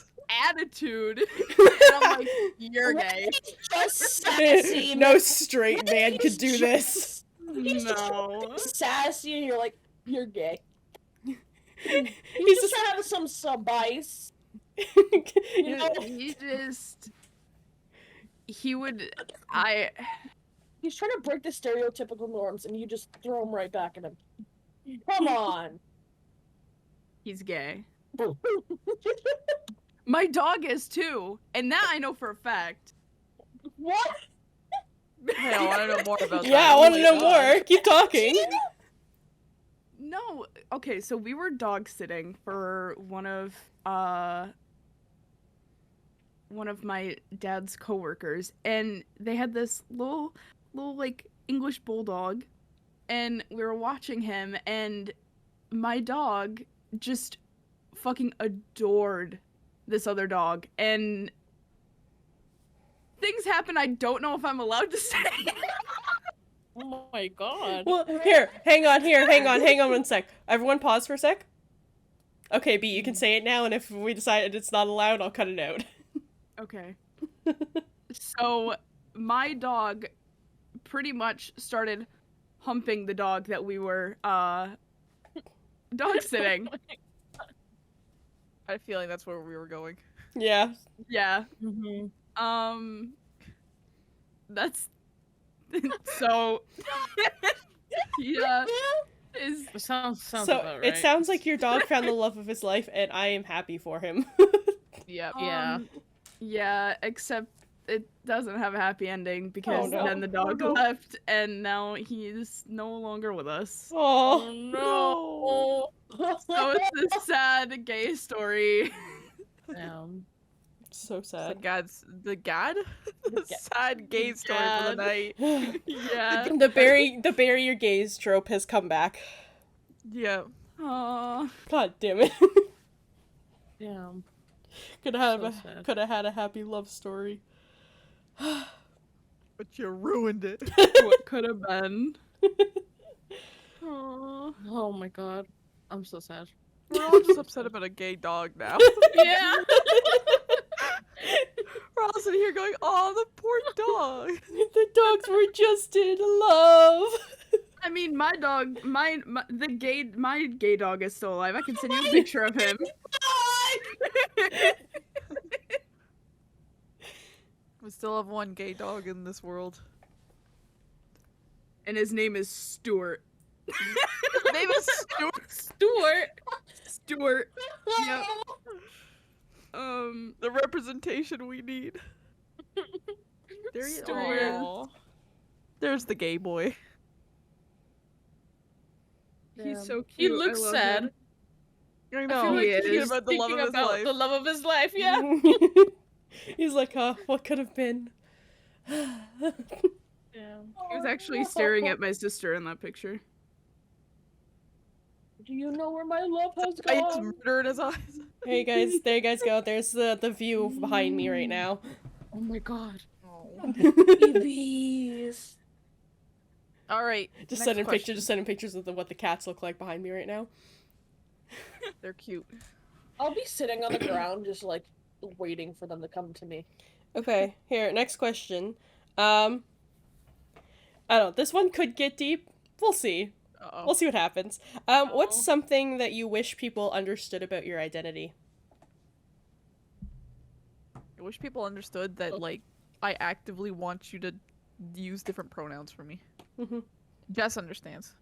attitude. And I'm like, you're gay. Just sassy. No straight man could do this. He's No. just sassy, and you're like, you're gay. He's He's just just having some sub-ice. You know? He would He's trying to break the stereotypical norms, and you just throw him right back at him. Come on. He's gay. My dog is too, and that I know for a fact. What? Hey, I want to know more about that. Yeah, I Oh want my to know God. more. Keep talking. No, okay, so we were dog sitting for one of my dad's coworkers, and they had this little like English bulldog, and we were watching him, and my dog just fucking adored this other dog, and things happen I don't know if I'm allowed to say. Oh my god. Well, here, hang on 1 sec. Everyone pause for a sec. Okay, B, you can say it now, and if we decide it's not allowed, I'll cut it out. Okay. So my dog pretty much started humping the dog that we were dog sitting. I had a feeling that's where we were going. Yeah. Yeah. Mm-hmm. That's so yeah is It sounds So about right. it sounds like your dog found the love of his life, and I am happy for him. Yep. Yeah. yeah, except it doesn't have a happy ending because no. then the dog Oh, no. left and now he's no longer with us. Oh no. So it's a sad gay story. Damn. so The sad. Gad's the Gad? The sad gay story for the Gad. night. Yeah. The bury your gaze trope has come back. Yeah. Aww. God damn it. Damn. Could have So sad. had a happy love story. But you ruined it. What could have been. Aww. Oh my god. I'm so sad. We're all just upset about a gay dog now. Yeah. We're all sitting here going, "Oh, the poor dog." The dogs were just in love. I mean, my gay dog is still alive. I can send you a picture of him. We still have one gay dog in this world. And his name is Stuart. His name is Stuart. Stuart. Yep. The representation we need. There he is. Stuart. Aw. There's the gay boy. He's Damn. so He cute. I looks love sad. him. I I know. feel like He Thinking is. about the love of Thinking his about life. the love of his life, yeah. He's like, what could have been? Damn. He was actually staring at my sister in that picture. Do you know where my love has It's gone? murder in his eyes. Hey guys, there you guys go. There's the view behind me right now. Oh my god. Babies. All right. Just next sending question. pictures of what the cats look like behind me right now. They're cute. I'll be sitting on the ground, just like waiting for them to come to me. Okay, here, next question. I don't know, this one could get deep. We'll see. Uh-oh. We'll see what happens. What's something that you wish people understood about your identity? I wish people understood that, like, I actively want you to use different pronouns for me. Mhm. Jess understands.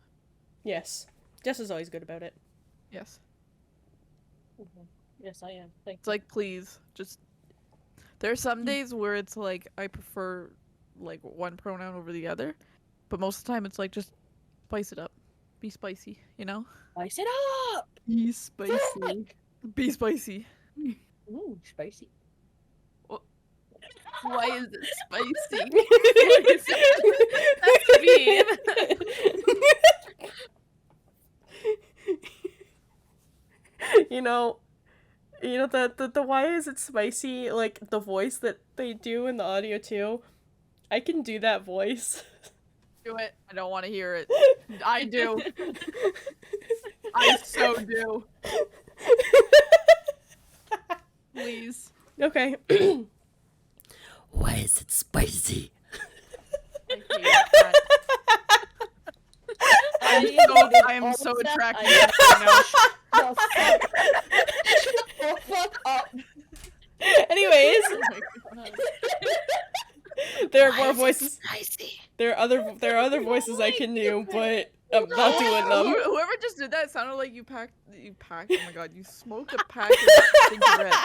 Yes. Jess is always good about it. Yes. Yes, I am. Thank It's like, please, just... There are some days where it's like, I prefer, like, one pronoun over the other. But most of the time, it's like, just spice it up. Be spicy, you know? Spice it up! Be spicy. Be spicy. Ooh, spicy. Why is it spicy? You know the why is it spicy, like the voice that they do in the audio too. I can do that voice. Do it. I don't want to hear it. I do. I so do. Please. Okay. Why is it spicy? I hate that. I am so attracted to that right The fuck up. Anyways, now. Oh my God. there are Why more is it voices. spicy? There are other voices I can do, but I'm not doing them. Whoever just did that sounded like you packed. Oh my god, you smoked a pack of cigarettes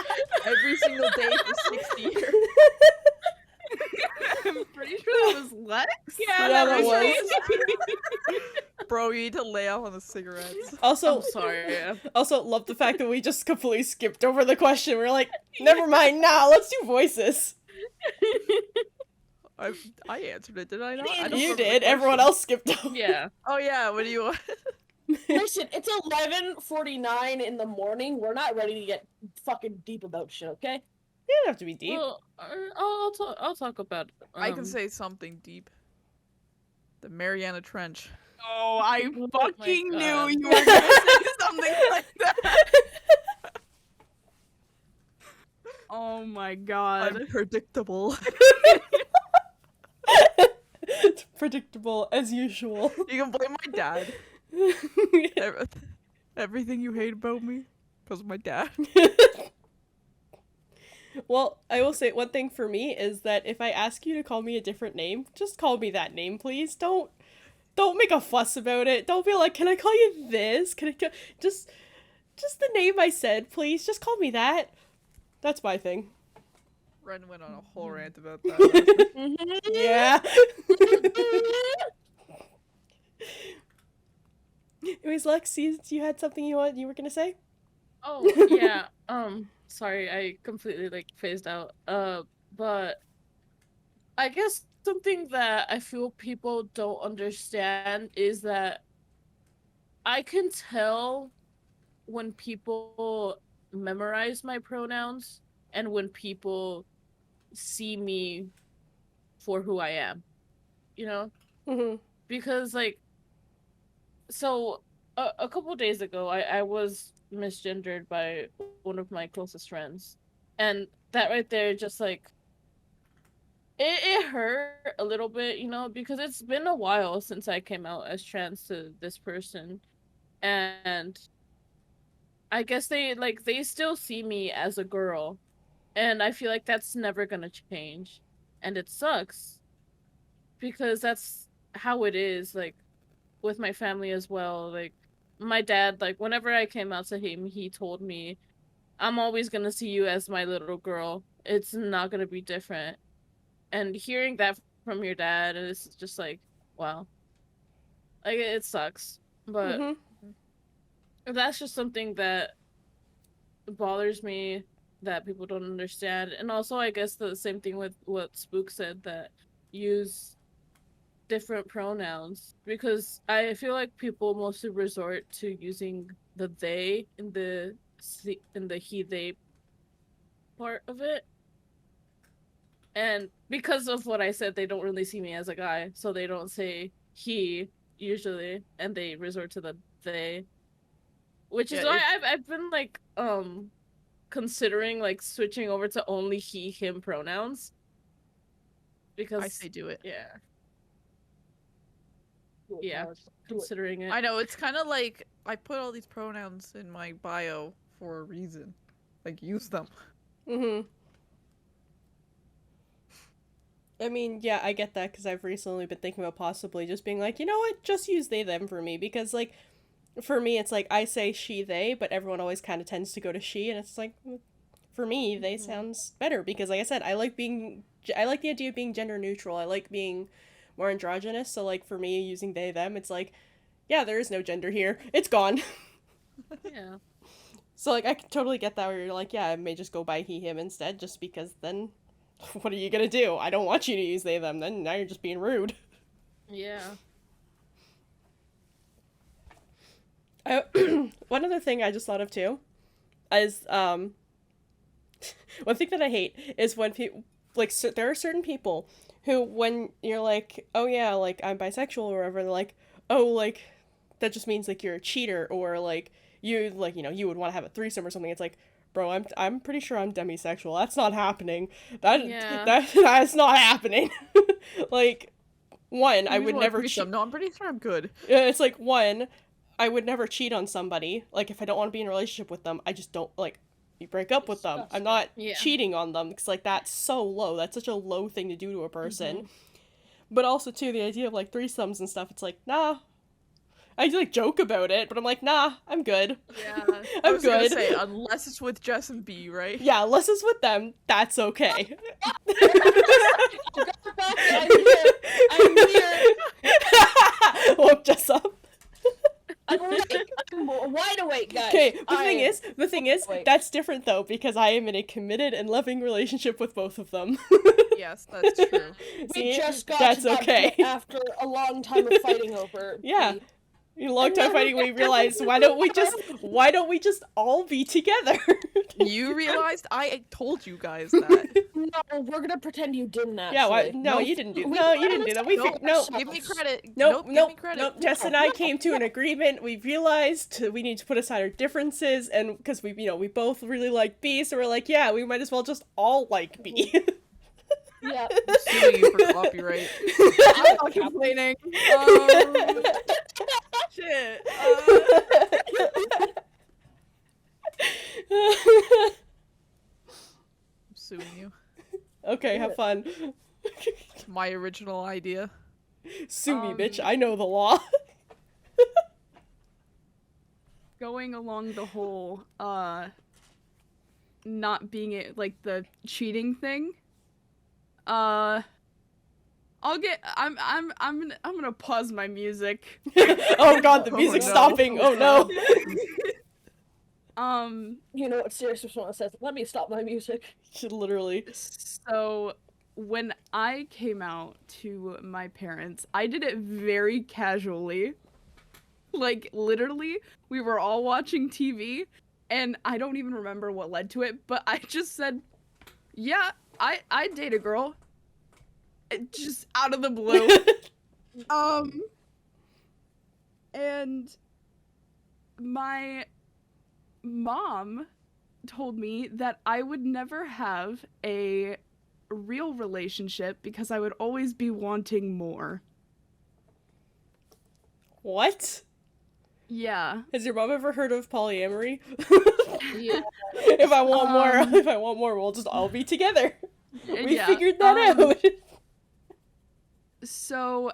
every single day for 60 years. I'm pretty sure that was Lex. Yeah, that was. Bro, you need to lay off on the cigarettes. Also, I'm sorry. also love the fact that we just completely skipped over the question. We're like, never mind. Nah, let's do voices. I answered it, did I not? I don't You remember the did. Everyone question. else skipped over. Yeah. Oh yeah, what do you want? Listen, it's 11:49 in the morning. We're not ready to get fucking deep about shit, okay? You don't have to be deep. Well, I'll talk about. I can say something deep. The Mariana Trench. Oh, I Oh fucking my knew God. you were gonna say something like that. Oh my god. Unpredictable. Predictable as usual. You can blame my dad. Everything you hate about me, because of my dad. Well, I will say one thing for me is that if I ask you to call me a different name, just call me that name, please. Don't make a fuss about it. Don't be like, can I call you this? Can I just the name I said, please. Just call me that. That's my thing. Ren went on a whole rant about that. Yeah. Anyways, Lex, you had something you were gonna say? Oh yeah. Sorry, I completely like phased out. But I guess something that I feel people don't understand is that I can tell when people memorize my pronouns and when people see me for who I am. You know? Mm-hmm. Because like so a couple days ago I was misgendered by one of my closest friends, and that right there just like it hurt a little bit, you know, because it's been a while since I came out as trans to this person, and I guess they still see me as a girl, and I feel like that's never gonna change, and it sucks because that's how it is, like with my family as well. Like my dad, like whenever I came out to him, he told me, I'm always gonna see you as my little girl. It's not gonna be different. And hearing that from your dad is just like, wow. Like it sucks. But that's just something that bothers me that people don't understand. And also I guess the same thing with what Spook said, that use different pronouns, because I feel like people mostly resort to using the they in the he they part of it, and because of what I said, they don't really see me as a guy, so they don't say he usually, and they resort to the they, which is why I've been like considering like switching over to only he him pronouns, because I say do it. Yeah, considering it. I know, it's kind of like I put all these pronouns in my bio for a reason. Like, use them. I mean, yeah, I get that, because I've recently been thinking about possibly just being like, you know what, just use they, them for me, because, like, for me, it's like, I say she, they, but everyone always kind of tends to go to she, and it's like, for me, they sounds better, because, like I said, I like the idea of being gender neutral, I like being more androgynous, so, like, for me, using they, them, it's like, yeah, there is no gender here, it's gone. Yeah. So, like, I can totally get that, where you're like, yeah, I may just go by he, him instead, just because then, what are you gonna do? I don't want you to use they, them, then now you're just being rude. Yeah. One other thing I just thought of, too, is, one thing that I hate is when people, like, there are certain people who, when you're like, oh yeah, like, I'm bisexual or whatever, they're like, oh, like, that just means, like, you're a cheater, or, like, you, like, you know, you would want to have a threesome or something. It's like, bro, I'm pretty sure I'm demisexual. That's not happening. That's not happening. Like, one, I would never cheat. No, I'm pretty sure I'm good. It's like, one, I would never cheat on somebody. Like, if I don't want to be in a relationship with them, I just don't, like, you break up with them. I'm not cheating on them, because, like, that's so low. That's such a low thing to do to a person. But also, too, the idea of, like, threesomes and stuff, it's like, nah. I, like, joke about it, but I'm like, nah, I'm good. Yeah. I'm I was gonna good. say, unless it's with Jess and B, right? Yeah, unless it's with them, that's okay. I'm here. Woke Jess up. I'm wide awake, guys. Okay, the thing is, Wait. that's different though, because I am in a committed and loving relationship with both of them. Yes, that's true. We See? just got That's to that okay. point after a long time of fighting over. Yeah. the- In a long time fighting, we realized, why don't we just all be together? You realized? I told you guys that. No, we're gonna pretend you didn't actually. Yeah, why? No, Nope. you didn't do. No, you didn't do that. We Nope. no. Give me credit. Nope, Give nope, me credit. nope. Jess and I came to an agreement. We realized we need to put aside our differences, and because we both really like B, so we're like, yeah, we might as well just all like B. Yeah. Sue you for copyright. I'm not complaining. Shit. I'm suing you. Okay, have fun. It's my original idea. Sue me, bitch. I know the law. Going along the whole not being it like the cheating thing. I'm gonna pause my music. Oh god, the Oh, music's no. stopping. Oh no. You know what serious response says? Let me stop my music. Literally. So when I came out to my parents, I did it very casually. Like literally, we were all watching TV and I don't even remember what led to it, but I just said, "Yeah, I date a girl." Just out of the blue. And my mom told me that I would never have a real relationship because I would always be wanting more. What? Yeah. Has your mom ever heard of polyamory? Yeah. If I want more, we'll just all be together. We Yeah, figured that out. So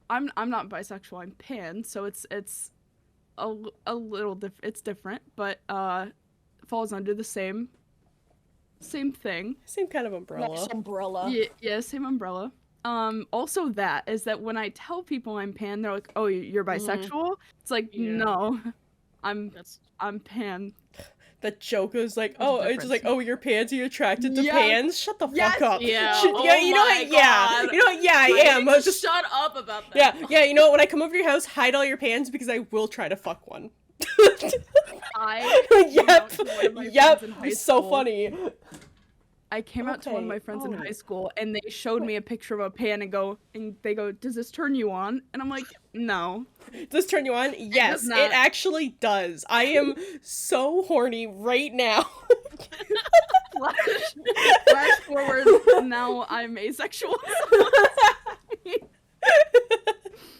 I'm not bisexual, I'm pan, so it's a little it's different, but falls under the same thing. Same kind of umbrella. Nice umbrella. Yeah, same umbrella. Also that is that when I tell people I'm pan, they're like, "Oh, you're bisexual?" It's like, Yeah. "No. That's I'm pan." That joke is like, There's a oh, it's just like, difference. oh, you're pans, are you attracted to Yes. pans? Shut the Yes. fuck up. Yeah. Shit, Oh yeah, you know my what? Yeah. God. You know what? Yeah, I am. I was just shut up about yeah, that. yeah. You know what? When I come over to your house, hide all your pans because I will try to fuck one. I came out Yep. to one of my Yep. friends in high It's so school. funny. I came out to one of my Okay. friends in Oh. high school and they showed me a picture of a pan and they go, "Does this turn you on?" And I'm like, "No." Does this turn you on? Yes, does it not. actually does. I am so horny right now. Flash forward, now I'm asexual.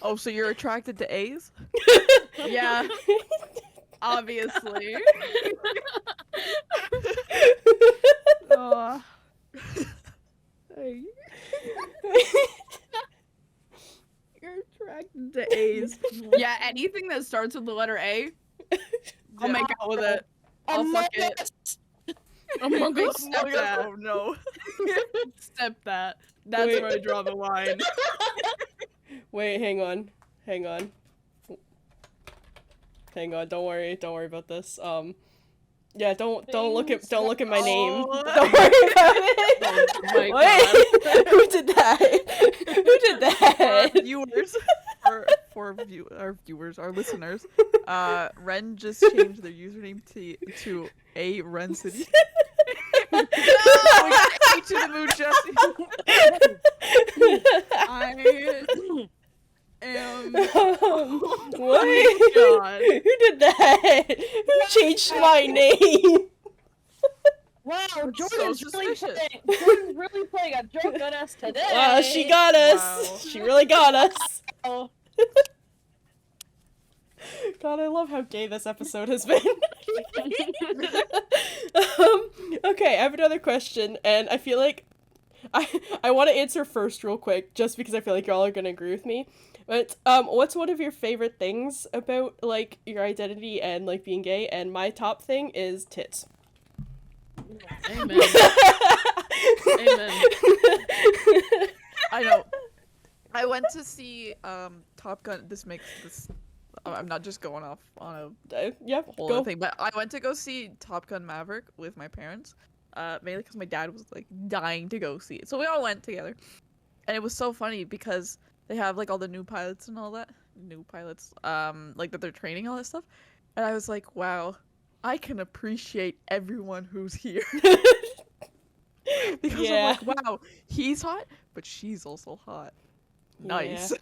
Oh, so you're attracted to A's? Yeah, obviously. Hey. You're attracted to A's. Yeah, anything that starts with the letter A, I'll make out with it. I'll Among fuck it. Us. Among Us. Step that. Oh no. Step that. That's Wait. where I draw the line. Wait, hang on. Hang on. Hang on, don't worry about this. Yeah, don't look at my name. Oh. Don't worry about it. Oh my Wait, who did that? Who did that? Our viewers, our viewers, our listeners, Ren just changed their username to A Ren City. Way to the moon, Jesse. I am. What? Oh my God. Who did that? Who changed my name? Wow, Jordan's suspicious. really playing a joke on us today. Wow, she got us. Wow. She really got us. Oh. God, I love how gay this episode has been. Okay, I have another question, and I feel like I want to answer first real quick, just because I feel like y'all are gonna agree with me. But what's one of your favorite things about like your identity and like being gay? And my top thing is tits. Amen. Amen. I know. I went to see Top Gun. I'm not just going off on a Yeah, whole go. other thing, but I went to go see Top Gun Maverick with my parents. Mainly because my dad was like dying to go see it, so we all went together, and it was so funny because they have like all the new pilots and all that, like that they're training all that stuff, and I was like, wow, I can appreciate everyone who's here because Yeah. I'm like, wow, he's hot, but she's also hot. Nice.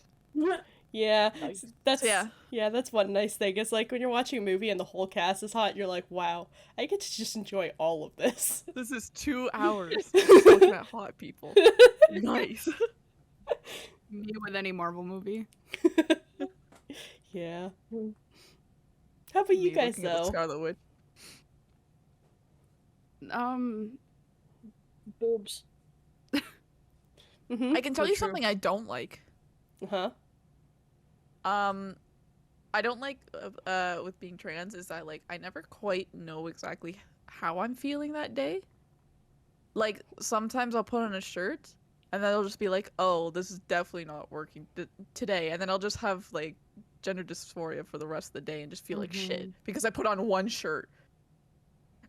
Yeah, Nice. that's Yeah. yeah, that's one nice thing. It's like when you're watching a movie and the whole cast is hot, you're like, wow, I get to just enjoy all of this. This is 2 hours just looking at hot people. Nice. Me with any Marvel movie. Yeah. Hmm. How about you Me guys looking at the though? Scarlet Witch. Boobs. Mm-hmm. I can tell So you true. something I don't like. Uh-huh. I don't like with being trans is that like I never quite know exactly how I'm feeling that day. Like sometimes I'll put on a shirt and then it'll just be like, "Oh, this is definitely not working today." And then I'll just have like gender dysphoria for the rest of the day and just feel like shit because I put on one shirt.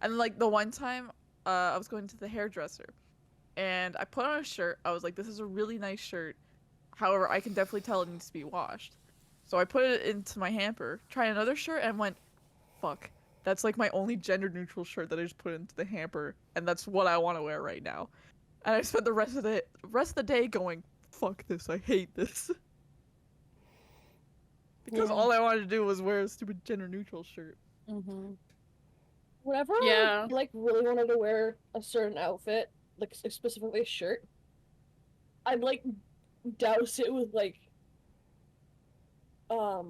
And like the one time I was going to the hairdresser and I put on a shirt. I was like, "This is a really nice shirt. However, I can definitely tell it needs to be washed." So I put it into my hamper, tried another shirt, and went, fuck. That's like my only gender neutral shirt that I just put into the hamper, and that's what I want to wear right now. And I spent the rest of the day going, fuck this, I hate this. Because Yeah. all I wanted to do was wear a stupid gender neutral shirt. Mm-hmm. Whenever Yeah. I like really wanted to wear a certain outfit, like specifically a shirt, I'd like douse it with like I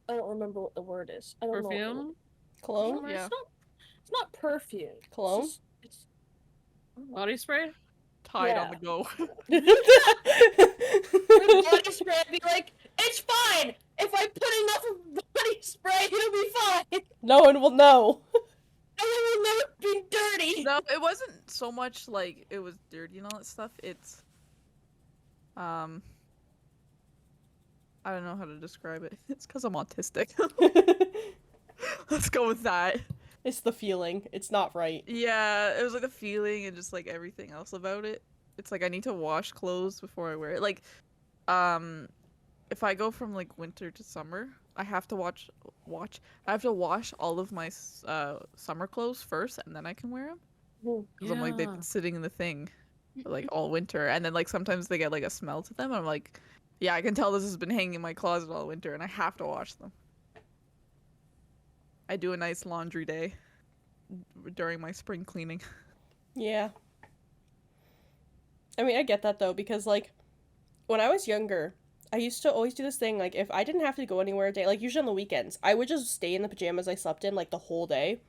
don't remember what the word is. I don't know. Perfume? Cologne? What the, Yeah. It's not perfume. It's Cologne? just- it's Body spray? Tied on Yeah. the go. with body spray. I'd be like, it's fine. If I put enough body spray, it'll be fine. No one will know. And it will never be dirty. No, it wasn't so much like it was dirty and all that stuff. It's, I don't know how to describe it. It's because I'm autistic. Let's go with that. It's the feeling. It's not right. Yeah, it was like the feeling and just like everything else about it. It's like I need to wash clothes before I wear it. Like, if I go from like winter to summer, I have to I have to wash all of my summer clothes first, and then I can wear them. Because I'm like they've Yeah. been sitting in the thing for, like all winter, and then like sometimes they get like a smell to them. And I'm like, yeah, I can tell this has been hanging in my closet all winter, and I have to wash them. I do a nice laundry day during my spring cleaning. Yeah. I mean, I get that though, because like when I was younger, I used to always do this thing, like if I didn't have to go anywhere a day, like usually on the weekends, I would just stay in the pajamas I slept in like the whole day.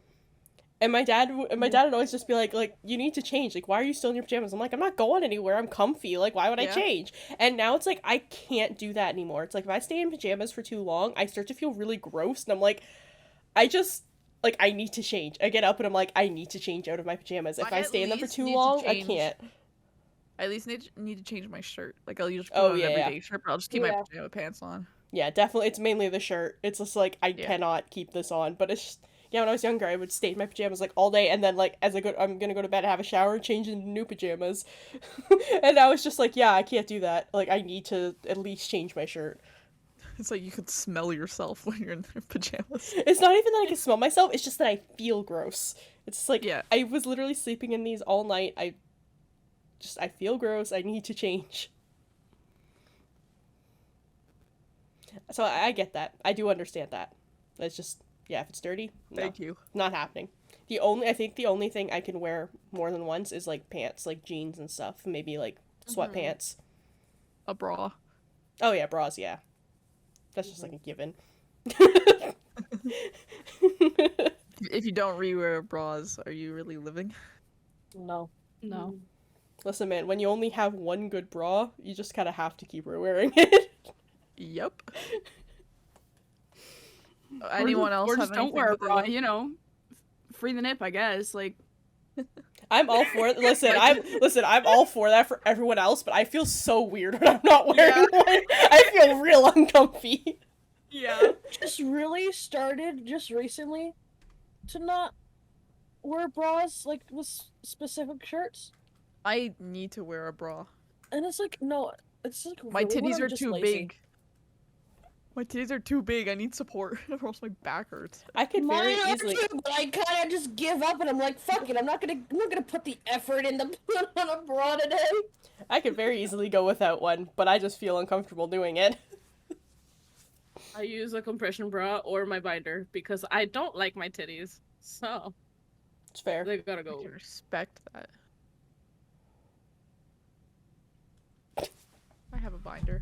And my dad would always just be like you need to change. Like, why are you still in your pajamas? I'm like, I'm not going anywhere. I'm comfy. Like, why would I Yeah. change? And now it's like I can't do that anymore. It's like if I stay in pajamas for too long, I start to feel really gross, and I'm like, I just like I need to change. I get up and I'm like, I need to change out of my pajamas. If I I at stay in them for least too need to long, I change. can't. I at least need to change my shirt. Like I'll usually put Oh, on yeah, an yeah. everyday shirt, but I'll just keep my Yeah. pajama pants on. Yeah, definitely. It's mainly the shirt. It's just like I Yeah. cannot keep this on. But it's just, yeah. When I was younger, I would stay in my pajamas like all day, and then like as I'm gonna go to bed, have a shower, and change into new pajamas. And I was just like, yeah, I can't do that. Like I need to at least change my shirt. It's like you could smell yourself when you're in their pajamas. It's not even that I can smell myself. It's just that I feel gross. It's just like Yeah. I was literally sleeping in these all night. I feel gross. I need to change. So I get that. I do understand that. It's just, yeah, if it's dirty, no, Thank you. not happening. I think the only thing I can wear more than once is like pants, like jeans and stuff. Maybe like sweatpants. A bra. Oh yeah, bras, yeah. That's just like a given. If you don't rewear bras, are you really living? No. No. Listen, man, when you only have one good bra, you just kind of have to keep wearing it. Yep. Anyone else Or have just don't anything wear a that they bra, like? you know. Free the nip, I guess. Like, I'm all for it. I'm all for that for everyone else, but I feel so weird when I'm not wearing one. I feel real uncomfy. yeah. Just really started just recently to not wear bras like with specific shirts, I need to wear a bra. and it's like no, it's like My really when titties I'm are just too lazy. big. My titties are too big. I need support, or else my back hurts. I could very Mine are easily. too, but I kind of just give up, and I'm like, fuck it, I'm not gonna put the effort in to put on a bra today. I could very easily go without one, but I just feel uncomfortable doing it. I use a compression bra or my binder because I don't like my titties. So It's fair. they gotta I go. can respect that. I have a binder.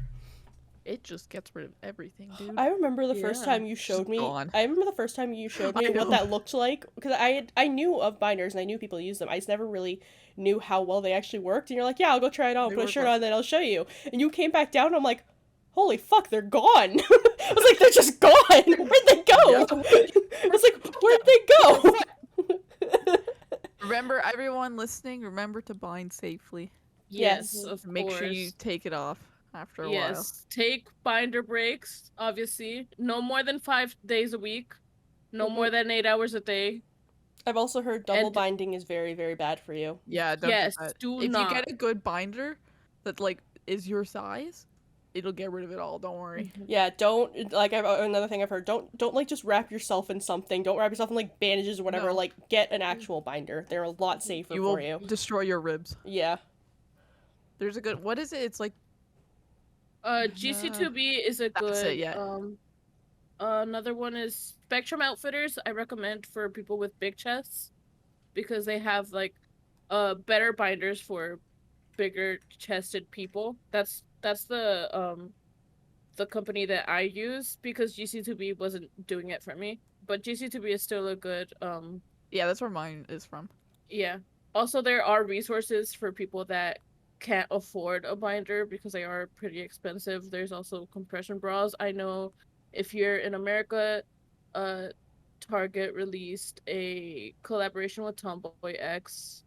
It just gets rid of everything, dude. I remember the first Yeah. time you showed me. gone. I remember the first time you showed me I what know. that looked like because I knew of binders and I knew people use them. I just never really knew how well they actually worked. And you're like, yeah, I'll go try it on, They put a work shirt well. on, then I'll show you. And you came back down, and I'm like, holy fuck, they're gone. I was like, they're just gone. Where'd they go? I was like, where'd they go? Remember, everyone listening, remember to bind safely. Yes. Of Make course. sure you take it off after a while. Yes, take binder breaks, obviously. No more than 5 days a week. No more than 8 hours a day. I've also heard double And- binding is very, very bad for you. Yeah, don't Yes, do that. do If not. you get a good binder that like is your size, it'll get rid of it all. Don't worry. Yeah, don't like. Another thing I've heard. Don't like just wrap yourself in something. Don't wrap yourself in like bandages or whatever. No. Like get an actual binder. They're a lot safer You will for you. destroy your ribs. Yeah. There's a good. What is it? It's like GC2B is a That's good. it, yeah. Another one is Spectrum Outfitters. I recommend for people with big chests because they have like better binders for bigger chested people. That's the company that I use because GC2B wasn't doing it for me. But GC2B is still a good yeah, that's where mine is from. yeah. Also there are resources for people that can't afford a binder because they are pretty expensive. There's also compression bras. I know if you're in America, Target released a collaboration with Tomboy X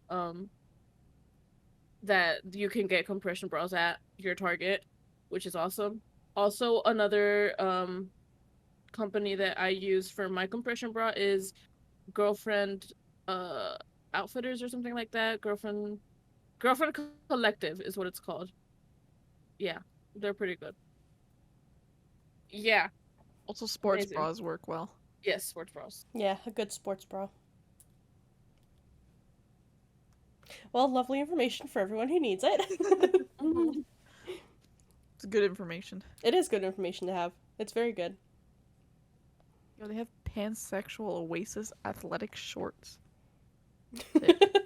that you can get compression bras at your Target, which is awesome. Also, another company that I use for my compression bra is Girlfriend Outfitters or something like that. Girlfriend Collective is what it's called. Yeah, they're pretty good. Yeah, Also, sports Amazing. bras work well. yes, sports bras. Yeah, a good sports bra. Well, lovely information for everyone who needs it. It's good information. It is good information to have. It's very good. Yo, they have pansexual Oasis athletic shorts.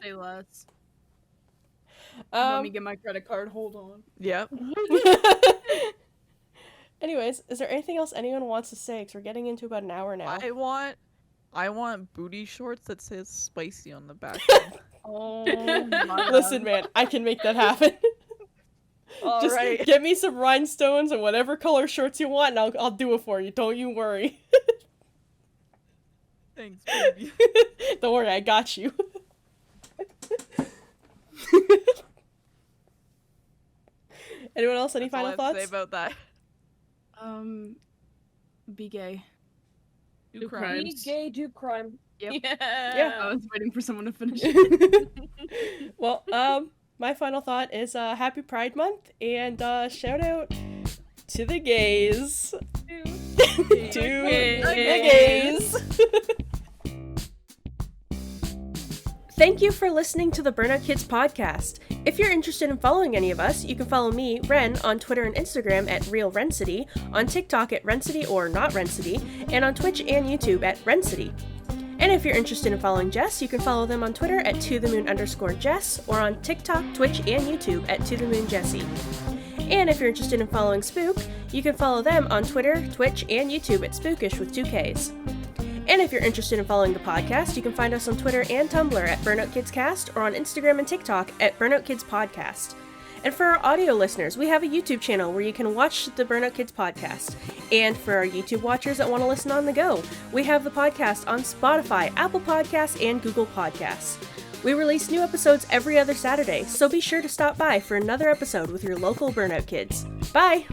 Say less. Let me get my credit card. Hold on. Yep. Anyways, is there anything else anyone wants to say? Because we're getting into about an hour now. I want booty shorts that says spicy on the back. Oh my Listen, man, I can make that happen. Just Alright. get me some rhinestones and whatever color shorts you want, and I'll do it for you. Don't you worry. Thanks, baby. Don't worry, I got you. Anyone else? Any That's all I final have to say thoughts? about that? Be gay. Do crimes. Be gay, do crime. Yep. Yeah. I was waiting for someone to finish it. Well, my final thought is happy Pride Month and shout out to the gays. To the gays. Thank you for listening to the Burnout Kids podcast. If you're interested in following any of us, you can follow me, Ren, on Twitter and Instagram at RealRencity, on TikTok at Rencity or Not Rencity, and on Twitch and YouTube at Rencity. And if you're interested in following Jess, you can follow them on Twitter at @ToTheMoon_Jess or on TikTok, Twitch, and YouTube at ToTheMoonJessie. And if you're interested in following Spook, you can follow them on Twitter, Twitch, and YouTube at Spookish with 2 Ks. And if you're interested in following the podcast, you can find us on Twitter and Tumblr at Burnout Kids Cast or on Instagram and TikTok at Burnout Kids Podcast. And for our audio listeners, we have a YouTube channel where you can watch the Burnout Kids podcast. And for our YouTube watchers that want to listen on the go, we have the podcast on Spotify, Apple Podcasts, and Google Podcasts. We release new episodes every other Saturday, so be sure to stop by for another episode with your local Burnout Kids. Bye!